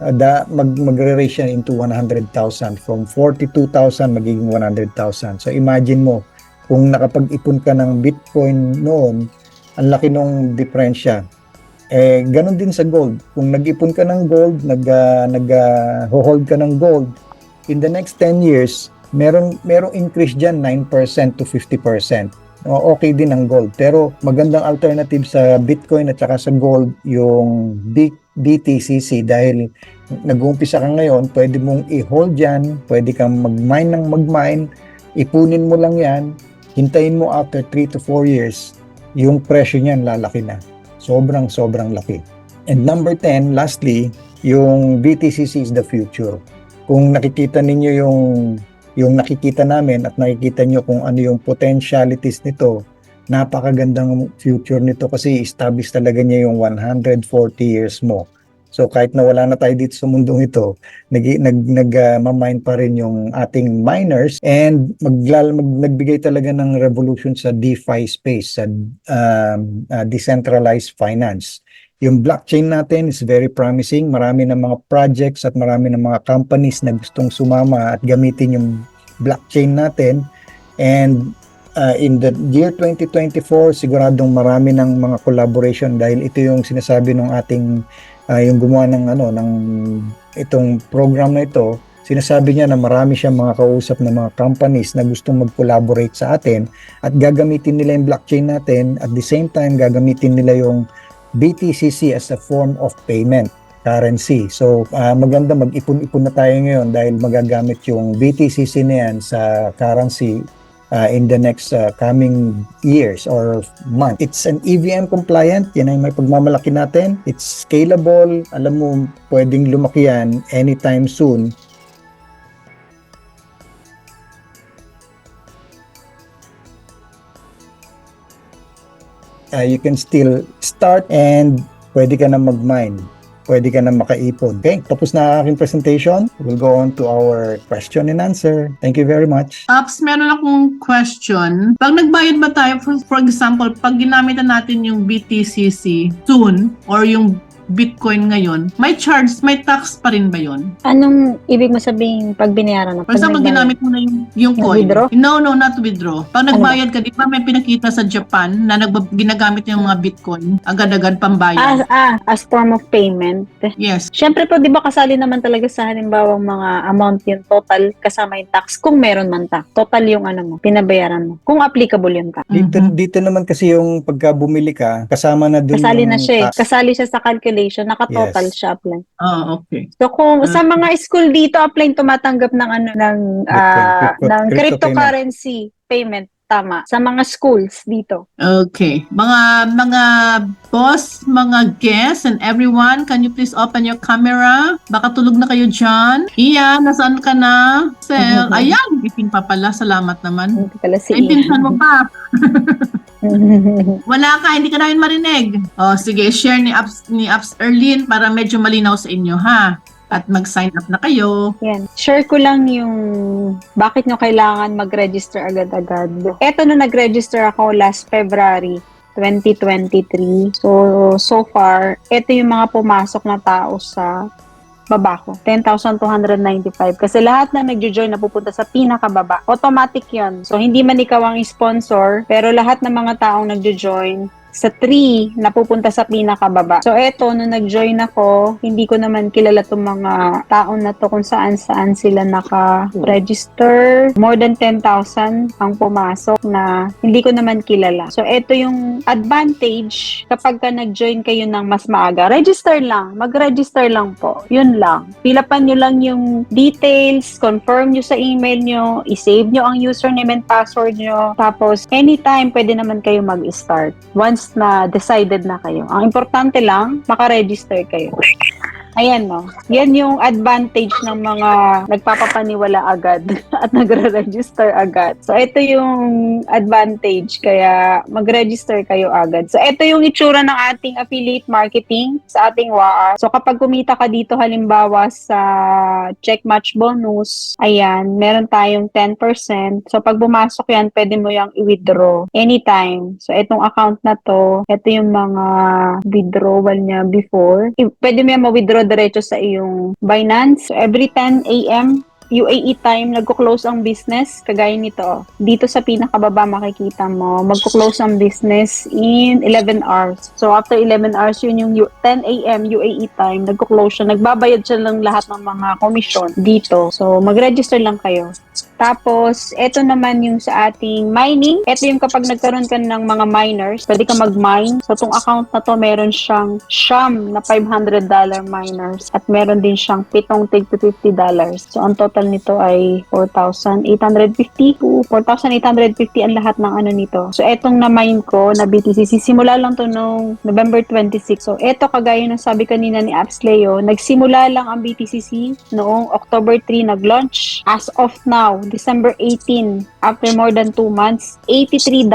magre-raise siya into 100,000. From 42,000 magiging 100,000. So imagine mo, kung nakapag-ipon ka ng Bitcoin noon, ang laki nung diferensya. Ganon din sa gold. Kung nag-ipon ka ng gold, nag-hold ka ng gold, in the next 10 years, merong increase dyan, 9% to 50%. Okay din ang gold. Pero magandang alternative sa Bitcoin at saka sa gold, yung BTCC, dahil nag-uumpisa ka ngayon, pwede mong i-hold yan, pwede kang mag-mine, ipunin mo lang yan, hintayin mo after 3 to 4 years, yung presyo niyan lalaki na. Sobrang laki. And number 10, lastly, yung BTCC is the future. Kung nakikita ninyo yung nakikita namin at nakikita nyo kung ano yung potentialities nito, napakagandang future nito kasi establish talaga niya yung 140 years mo. So kahit na wala na tayo dito sa mundong ito, nag-mine pa rin yung ating miners, and nagbigay talaga ng revolution sa DeFi space, sa decentralized finance. Yung blockchain natin is very promising. Marami ng mga projects at marami ng mga companies na gustong sumama at gamitin yung blockchain natin. And in the year 2024, siguradong marami ng mga collaboration dahil ito yung sinasabi ng ating yung gumawa ng itong program na ito. Sinasabi niya na marami siyang mga kausap na mga companies na gustong mag-collaborate sa atin at gagamitin nila yung blockchain natin, at the same time gagamitin nila yung BTCC as a form of payment currency. So maganda, mag-ipon-ipon na tayo ngayon dahil magagamit yung BTCC na yan sa currency in the next coming years or month. It's an EVM compliant, yan ay may pagmamalaki natin. It's scalable, alam mo pwedeng lumaki yan anytime soon. You can still start and pwede ka na mag-mine. Pwede ka na makaipon. Okay, tapos na aking presentation. We'll go on to our question and answer. Thank you very much. Ops, meron akong question. Pag nagbayad ba tayo, for example, pag ginamit natin yung BTCC soon or yung Bitcoin ngayon, may tax pa rin ba yun? Anong ibig mo sabihin pag binayaran mo? Basta pag ginamit mo na yung coin. Withdraw? No, not withdraw. Pag Ano nagbayad ka, di ba may pinakita sa Japan na ginagamit yung mga Bitcoin, agad-agad pambayad. As form of payment. Yes. Siyempre po, di ba kasali naman talaga sa halimbawang mga amount yung total kasama yung tax kung meron man tax. Total yung mo, pinabayaran mo. Kung applicable yung tax. Dito naman kasi yung pagka bumili ka, kasama na dun Kasali yung na siya eh. tax. Kasali siya sa calculation, naka-total Yes. siya apply. Okay. So kung sa mga school dito apply tumatanggap ng Bitcoin, crypto cryptocurrency payment. Tama. Sa mga schools dito. Okay. Mga boss, mga guests, and everyone, can you please open your camera? Baka tulog na kayo dyan. Ian, nasaan ka na? Sel, ayan, gising pa pala. Salamat naman. Hindi pala si Ay, pinsan mo pa. Wala ka, hindi ka namin marinig. Sige, share ni Apps Erlyn para medyo malinaw sa inyo, ha? At mag-sign up na kayo. Yan. Share ko lang yung bakit nyo kailangan mag-register agad-agad. Eto na nag-register ako last February 2023. So far, eto yung mga pumasok na tao sa baba ko. 10,295. Kasi lahat na nagjo-join na pupunta sa pinakababa. Automatic yon. So, hindi man ikaw ang sponsor, pero lahat ng mga taong nagjo-join sa 3 na pupunta sa pinakababa. So, eto, nung nag-join ako, hindi ko naman kilala itong mga taon na to kung saan-saan sila naka-register. More than 10,000 ang pumasok na hindi ko naman kilala. So, eto yung advantage kapag ka nag-join kayo ng mas maaga. Register lang. Mag-register lang po. Yun lang. Filapan nyo lang yung details, confirm nyo sa email nyo, i-save nyo ang username and password nyo. Tapos, anytime, pwede naman kayo mag-start. Once na decided na kayo. Ang importante lang, makaregister kayo. Ayan, no? Yan yung advantage ng mga nagpapapaniwala agad at nagre-register agad. So, ito yung advantage. Kaya, mag-register kayo agad. So, ito yung itsura ng ating affiliate marketing sa ating WAR. So, kapag kumita ka dito, halimbawa sa check match bonus, ayan, meron tayong 10%. So, pag bumasok yan, pwede mo yung i-withdraw anytime. So, itong account na to, ito yung mga withdrawal niya before. Pwede mo yan ma-withdraw diretso sa iyong Binance. So, every 10 a.m. UAE time, nagko-close ang business. Kagaya nito. Dito sa pinakababa makikita mo, magko-close ang business in 11 hours. So, after 11 hours, yun yung 10 a.m. UAE time, nagko-close siya. Nagbabayad siya ng lahat ng mga commission dito. So, mag-register lang kayo. Tapos, ito naman yung sa ating mining. Ito yung kapag nagkaroon ka ng mga miners, pwede ka mag-mine. So, itong account na to, meron siyang Sham na $500 miners at meron din siyang 7 tig to $50. So, ang total nito ay 4,850 to 4,850 ang lahat ng ano nito. So, etong na-mine ko na BTC, simula lang to noong November 26. So, eto kagaya ng sabi kanina ni Apps Leo, nagsimula lang ang BTCC noong October 3 nag-launch. As of now, December 18, after more than 2 months, $83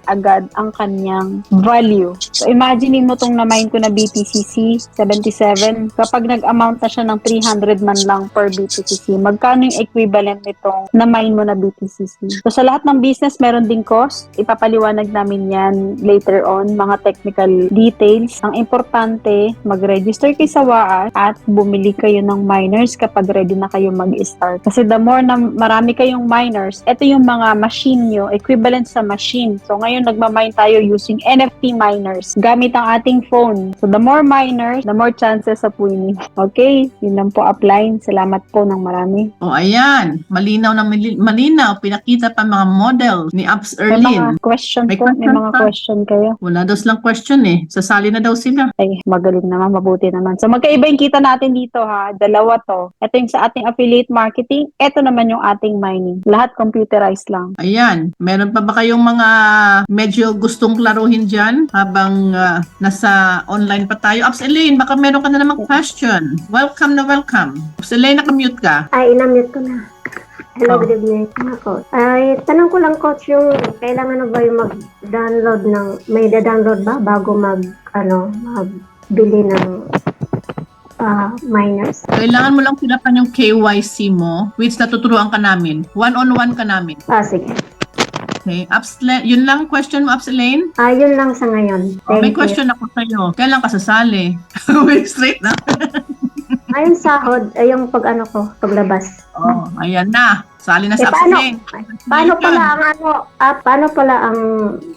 agad ang kanyang value. So, imagine mo tong na-mine ko na BTCC 77. Kapag nag-amount na siya ng 300 man lang per BTCC, magkano yung equivalent nitong na-mine mo na BTCC? So, sa lahat ng business, meron ding cost. Ipapaliwanag namin yan later on, mga technical details. Ang importante, mag-register kayo sa WAAS at bumili kayo ng miners kapag ready na kayo mag-start. Kasi the more na marami kayong miners, ito yung mga machine nyo, equivalent sa machine. So, ngayon nagmamine tayo using NFT miners gamit ang ating phone. So, the more miners, the more chances of winning. Okay? Yun lang po apply. Salamat po ng marami. Ayan. Malinaw na malinaw. Pinakita pa mga model ni Apps May Erlyn. mga question May po. May question mga pa? question kayo. Wala daw silang question eh. Sasali na daw sila. Ay, magaling naman. Mabuti naman. So, magkaiba yung kita natin dito ha. Dalawa to. Ito yung sa ating affiliate marketing. Ito naman yung ating mining. Lahat computerized lang. Ayan. Meron pa ba kayong mga medyo gustong klaruhin dyan habang nasa online pa tayo? Apps Elaine, baka meron ka na namang question. Welcome na welcome. Apps Elaine, nakamute ka. Ay, inamute ko na. Hello, Oh. good evening. Coach. Ay, tanong ko lang, Coach, yung kailangan na ba yung mag-download ng, may da-download ba bago magbili ng miners? Kailangan mo lang silapan yung KYC mo, which natuturuan ka namin. One-on-one ka namin. Sige. Okay. Yun lang question mo, Elaine? Yun lang sa ngayon. May Thank you. question ako sa'yo. Kailan ka sasali? Wait, straight na. Ayun sahod, ay yung paglabas. Oh, ayan na. Sali na sa paano? Elaine. Paano pala ang paano pala ang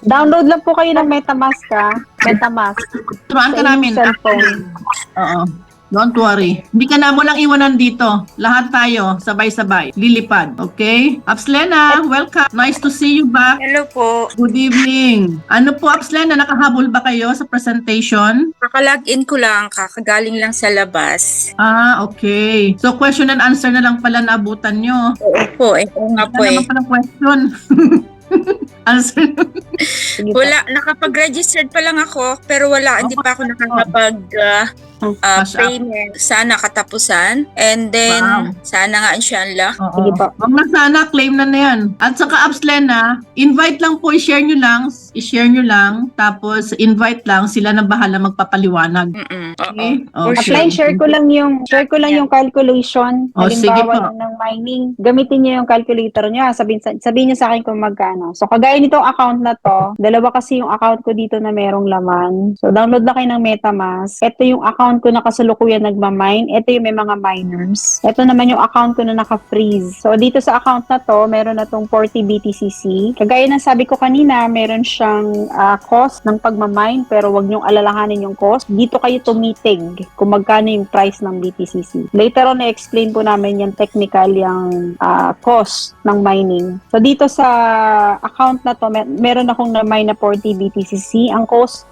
Download lang po kayo ng MetaMask MetaMask. Turuan ka Sa namin. inyong cellphone. Oo. Don't worry. Hindi ka na mo lang iwanan dito. Lahat tayo, sabay-sabay. Lilipad. Okay? Apslena, welcome. Nice to see you back. Hello po. Good evening. Ano po, Apslena, nakahabol ba kayo sa presentation? Naka-login ko lang, kakagaling lang sa labas. Okay. So, question and answer na lang pala naabutan nyo. Oo po, oo nga po Ano eh. naman palang question? Answer. Sige po. Wala, nakapag-registered pa lang ako, pero wala, hindi pa ako nakakapag-payment. Sana katapusan. And then, Wow. sana nga inshallah. Sige po. Wag na sana, claim na yan. At saka, Apslena, invite lang po, i-share nyo lang, tapos invite lang, sila na bahala magpapaliwanag. Oo. Okay? For Okay. Apply, share ko lang yung calculation. Sige po. Halimbawa ng mining. Gamitin niyo yung calculator niya. Sabihin niyo sa akin kung magkano. So kagaya nitong account na to, dalawa kasi yung account ko dito na merong laman. So download na kayo ng MetaMask. Ito yung account ko na kasalukuyan nagmamine. Ito yung may mga miners. Ito naman yung account ko na naka-freeze. So dito sa account na to, meron na tong 40 BTCC. Kagaya ng sabi ko kanina, meron siyang cost ng pagmamine, pero wag niyong alalahanin yung cost. Dito kayo tumitig kung magkano yung price ng BTCC. Later on, na-explain po namin yung technical yung cost ng mining. So dito sa account na to, meron akong na-mine na 40 BTCC. Ang cost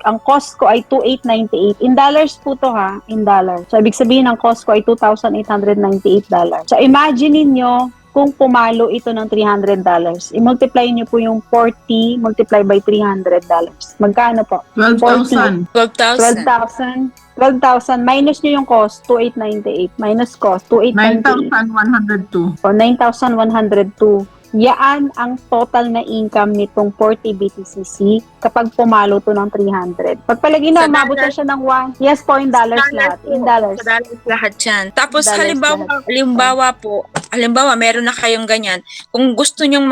ko ay 2,898. In dollars po to ha, in dollars. So ibig sabihin ang cost ko ay $2,898. So imagine niyo kung pumalo ito ng $300. I-multiply niyo po yung 40 multiply by $300. Magkano po? 12,000. 12,000. 12,000 minus nyo yung cost, 2,898. Minus cost, 2,898. 9,102. O, 9,102. Yaan ang total na income nitong 40 BTCC kapag pumalo to ng 300. Pagpalagay na, Sa umabot na siya ng 1. Yes po, in dollars lahat. In dollars. Sa dollars lahat yan. Tapos Dollars halimbawa meron na kayong ganyan. Kung gusto nyong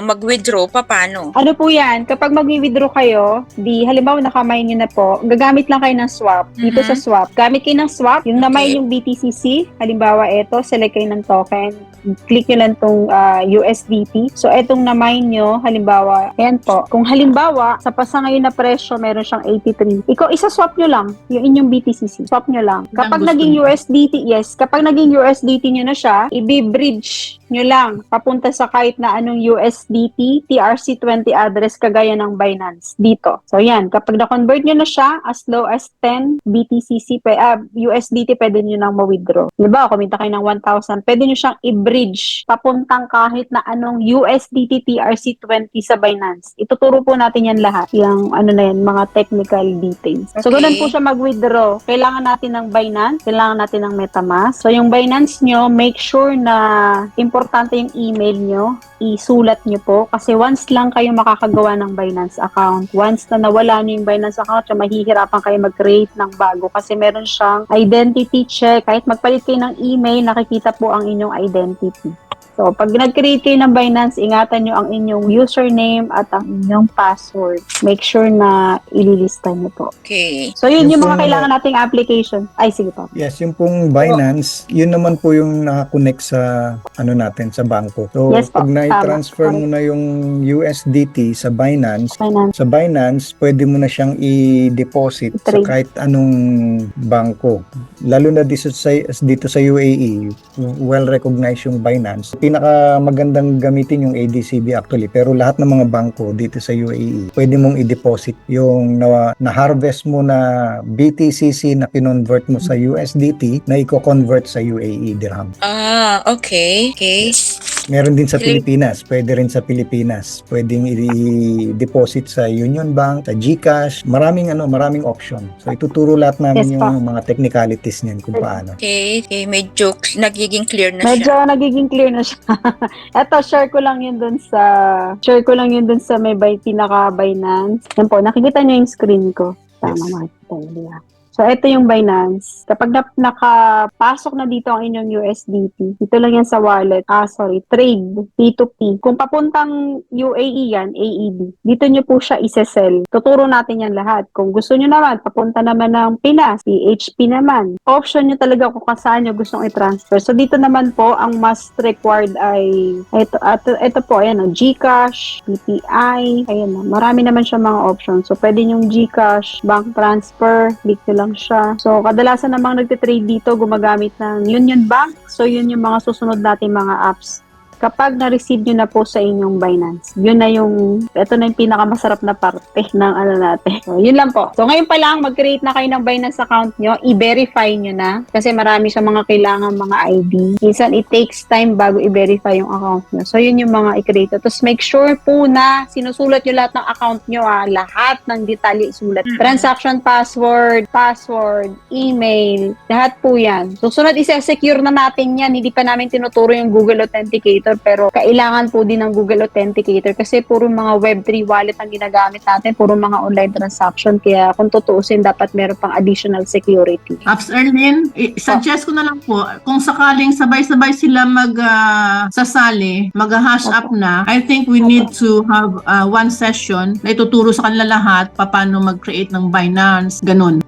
mag-withdraw, paano? Ano po yan? Kapag mag-withdraw kayo, halimbawa nakamine nyo na po, gagamit lang kayo ng swap. Dito sa swap. Gamit kayo ng swap. Yung namay yung BTCC, halimbawa ito, select kayo ng token. Click nyo lang tong USDT. So, etong namine nyo, halimbawa, ayan po. Kung halimbawa, sa pasa ngayon na presyo, meron siyang 83. Isa-swap nyo lang yung inyong BTCC. Swap nyo lang. Kapag gusto naging nyo. USDT, yes. Kapag naging USDT nyo na siya, i-bridge nyo lang papunta sa kahit na anong USDT, TRC20 address kagaya ng Binance dito. So, yan. Kapag na-convert nyo na siya, as low as 10 BTCC, USDT, pwede nyo nang ma-withdraw. Diba, kumita kayo ng 1,000, pwede nyo siyang i-bridge papuntang kahit na anong USDT TRC20 sa Binance. Ituturo po natin yan lahat. Yung mga technical details. So, Okay. ganun po siya mag-withdraw. Kailangan natin ng Binance, kailangan natin ng MetaMask. So, yung Binance nyo, make sure na importante yung email nyo. Isulat nyo po. Kasi once lang kayo makakagawa ng Binance account, once na nawala nyo yung Binance account, mahihirapan kayo mag-create ng bago. Kasi meron siyang identity check. Kahit magpalit kayo ng email, nakikita po ang inyong identity. So, pag nag-create kayo ng Binance, ingatan nyo ang inyong username at ang inyong password. Make sure na ililista nyo po. Okay. So, yun yung Yung mga pong- kailangan nating application. Ay, sige po. Yes, yung pong Binance, yun naman po yung nakakonect sa natin sa banko. So Yes po, pag na-transfer tama. mo na yung USDT sa Binance, Finance. pwede mo na siyang i-deposit sa I-trade. kahit anong bangko. Lalo na dito sa UAE, well-recognized yung Binance. Pinaka magandang gamitin yung ADCB actually, pero lahat ng mga bangko dito sa UAE, pwede mong i-deposit yung na-harvest mo na BTCC na kinonvert mo sa USDT na i-convert sa UAE dirham. Okay. Okay. Meron din sa Pilipinas, pwede rin sa Pilipinas. Pwedeng i-deposit sa Union Bank, sa GCash, maraming option. So ituturo lahat namin Yes, yung mga technicalities niyan kung paano. Okay. Medyo nagiging clear na Medyo siya. nagiging clear na siya. Eto, share ko lang yun dun sa pinaka Binance. Yan po, nakikita niyo yung screen ko. Tama, Yes. makikita niyo. So, ito yung Binance. Kapag nakapasok na dito ang inyong USDT, dito lang yan sa wallet. Trade, P2P. Kung papuntang UAE yan, AED, dito nyo po siya isa-sell. Tuturo natin yan lahat. Kung gusto nyo naman, papunta naman ng Pinas, PHP naman. Option nyo talaga kung saan nyo gustong i-transfer. So, dito naman po, ang must required ay ito po, ayan, GCash, PPI, ayan na. Marami naman siya mga options. So, pwede yung GCash, bank transfer, click nyo lang siya. So, kadalasan namang nagtitrade dito, gumagamit ng Union Bank. So, yun yung mga susunod nating mga apps. Kapag na-receive nyo na po sa inyong Binance, ito na yung pinakamasarap na parte ng natin. So, yun lang po. So, ngayon pa lang, mag-create na kayo ng Binance account nyo, i-verify nyo na, kasi marami siya mga kailangan mga ID. Minsan, it takes time bago i-verify yung account nyo. So, yun yung mga i-create. Tapos, make sure po na sinusulat nyo lahat ng account nyo, lahat ng detalye isulat. Transaction password, email, lahat po yan. So, sunod, isa-secure na natin yan. Hindi pa namin tinuturo yung Google Authenticator, pero kailangan po din ng Google Authenticator kasi puro mga Web3 wallet ang ginagamit natin, puro mga online transaction, kaya kung tutuusin dapat meron pang additional security. Apps Erlyn, suggest ko na lang po, kung sakaling sabay-sabay sila sasali, mag-hash up na, I think we need to have one session na ituturo sa kanila lahat paano mag-create ng Binance, ganun.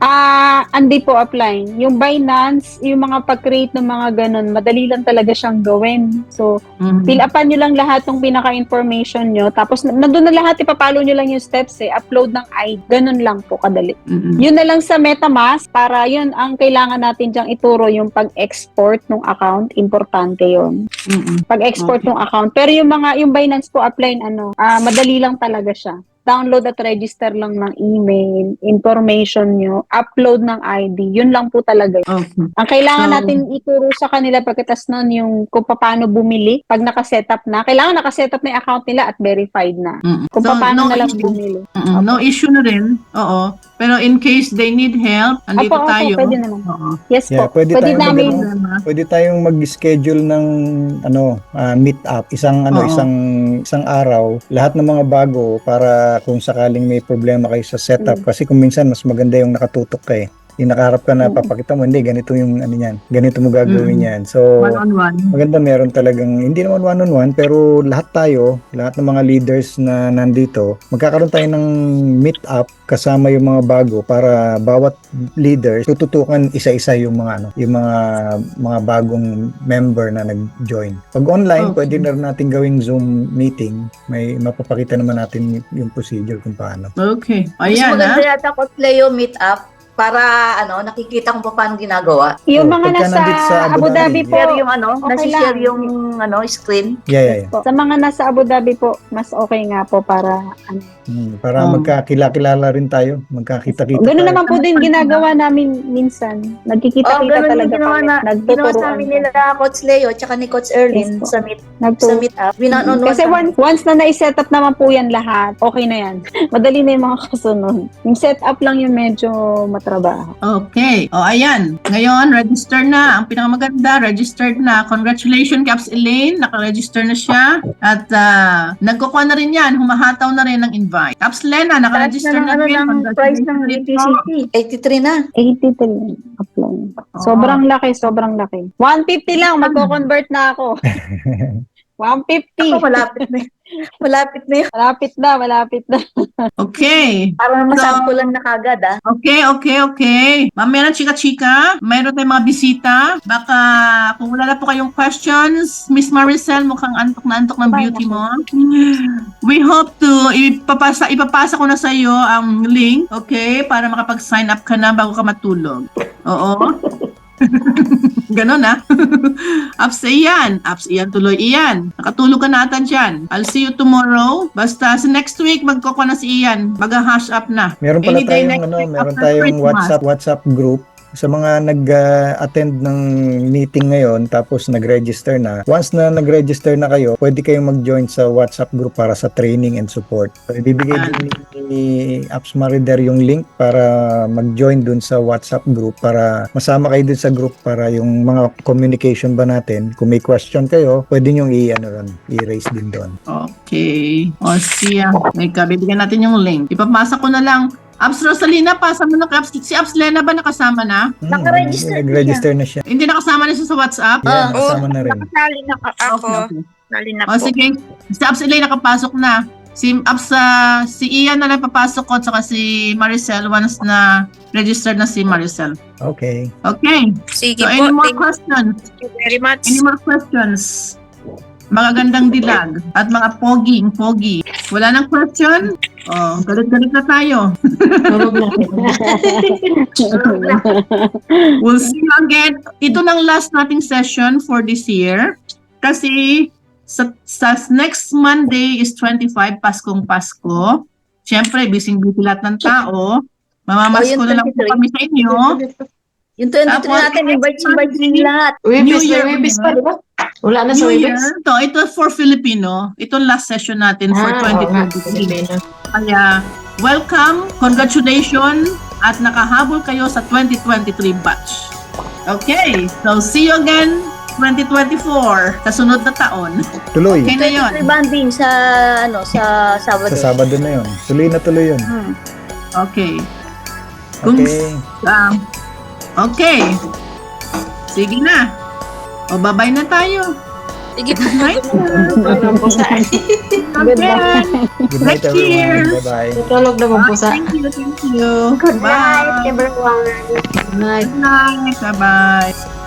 Hindi po apply. Yung Binance, yung mga pag-create ng mga ganun, madali lang talaga siyang gawin. So, fill upan nyo lang lahat ng pinaka-information nyo. Tapos, nandun na lahat, ipapalo nyo lang yung steps upload ng ID. Ganun lang po, kadali. Yun na lang sa MetaMask, para yun, ang kailangan natin dyang ituro yung pag-export ng account. Importante yun. Pag-export ng account. Pero yung Binance po, apply, madali lang talaga siya. Download at register lang ng email, information nyo, upload ng ID, yun lang po talaga. Okay. Ang kailangan natin ituro sa kanila pagkatas nun yung kung paano bumili, pag nakasetup na, kailangan nakasetup na yung account nila at verified na. Kung paano na lang bumili. No issue na rin, oo. Pero in case they need help, andito tayo. Pwede naman. Yes po. Pwede Pwede tayong mag-schedule ng meet up, isang araw, lahat ng mga bago para kung sakaling may problema kayo sa setup, kasi kung minsan mas maganda yung nakatutok ka yung nakaharap ka na papakita mo, hindi, ganito yung ganito mo gagawin yan. So, one-on-one. Maganda meron talagang, hindi naman one-on-one, pero lahat ng mga leaders na nandito, magkakaroon tayo ng meet-up kasama yung mga bago para bawat leader tututukan isa-isa yung mga bagong member na nag-join. Pag online, pwede na rin natin gawing Zoom meeting. May mapapakita naman natin yung procedure kung paano. Okay. Mas Ayan, maganda yata ko Leo meet up para nakikita kung paano ginagawa. Yung mga pagka nasa nandito sa Abu Dhabi po, Share yung okay nasi-share lang. yung screen. Yeah. po. Sa mga nasa Abu Dhabi po, mas okay nga po para Para magkakilala rin tayo, magkakita-kita Gano'n tayo. naman po din ginagawa namin minsan. Nagkikita-kita ganun talaga yung ginawa kami. ginawa Nagtuturuan sa amin po. nila Coach Leo tsaka ni Coach Erlyn Yes po. sa meet up. Kasi once na na-set up naman po yan lahat, okay na yan. Madali na yung mga kasunod. Yung set up lang yung medyo matrabaho. Okay. O, ayan. Ngayon, register na. Ang pinakamaganda, registered na. Congratulations, Caps Elaine. Naka-register na siya. At nagkukuha na rin yan. Humahataw na rin ng invite. Caps Lena, naka-register na rin. ng price ng BTCC. 83 na. 83 apply. Sobrang laki. 150 lang, magko-convert na ako. 150. Ako, malapit na. Malapit na yun. Malapit na. Okay. Para masampulan na kagad Okay. Mamaya na chika-chika. Mayroon tayong mga bisita. Baka kung wala na po kayong questions, Miss Maricel, mukhang antok na antok ng beauty mo. We hope to ipapasa ko na sa iyo ang link, okay? Para makapag-sign up ka na bago ka matulog. Oo. Ganon Apps iyan tuloy iyan. Nakatulog ka na ata dyan. I'll see you tomorrow. Basta sa next week magkukuha na si Ian. Mag-hash up na. Meron pala Any day tayong next week meron after tayong Christmas. WhatsApp group sa mga nag-attend ng meeting ngayon tapos nag-register na. Once na nag-register na kayo, pwede kayong mag-join sa WhatsApp group para sa training and support. So, ibibigay din ni Apps Marider yung link para mag-join dun sa WhatsApp group para masama kayo dun sa group para yung mga communication ba natin, kung may question kayo, pwede nyo i-raise din doon. Okay. O siya. Bibigyan natin yung link. Ipapasa ko na lang Abs Rosalina, pasa mo na kay Abs. Si Abs Lena ba nakasama na? Nakaregister na Nag-register na siya. Hindi nakasama na siya sa WhatsApp? Yeah, kasama na rin. Nakasali na ako. Okay. Sali na O po. sige, si Abs Elaine nakapasok na. Si Abs, si Ian na lang papasok ko, saka si Maricel once na registered na si Maricel. Okay. Okay. Sige So po. any more Thank questions? you very much. Any more questions? Mga gandang dilag at mga pogi. Wala nang question? Oh, galit-galit na tayo. We'll see you again. Ito nang last nating session for this year. Kasi sa next Monday is 25, Paskong Pasko. Siyempre, busy-busy lahat ng tao. Mamamasko Oh, yung na lang po 23. kami sa inyo. Yung 23 Tapos, natin, invite lahat. New Year pa, di ba? Wala na sa New Year. Webis. Ito for Filipino. Ito last session natin for 2023. Kaya, welcome, congratulations, at nakahabol kayo sa 2023 batch. Okay, so see you again 2024 sa sunod na taon. Tuloy. Okay na yun. Banding sa Sabado. Sa Sabado na yun. Tuloy na tuloy yun. Okay. Kung, Okay. okay. Sige na. O, bye-bye na tayo. Sige po. Good night. Good luck. Good night, Next year. everyone. Bye-bye. Tulog naman po sa... Thank you. Good night, Bye. everyone. Good night. Good night. Bye-bye.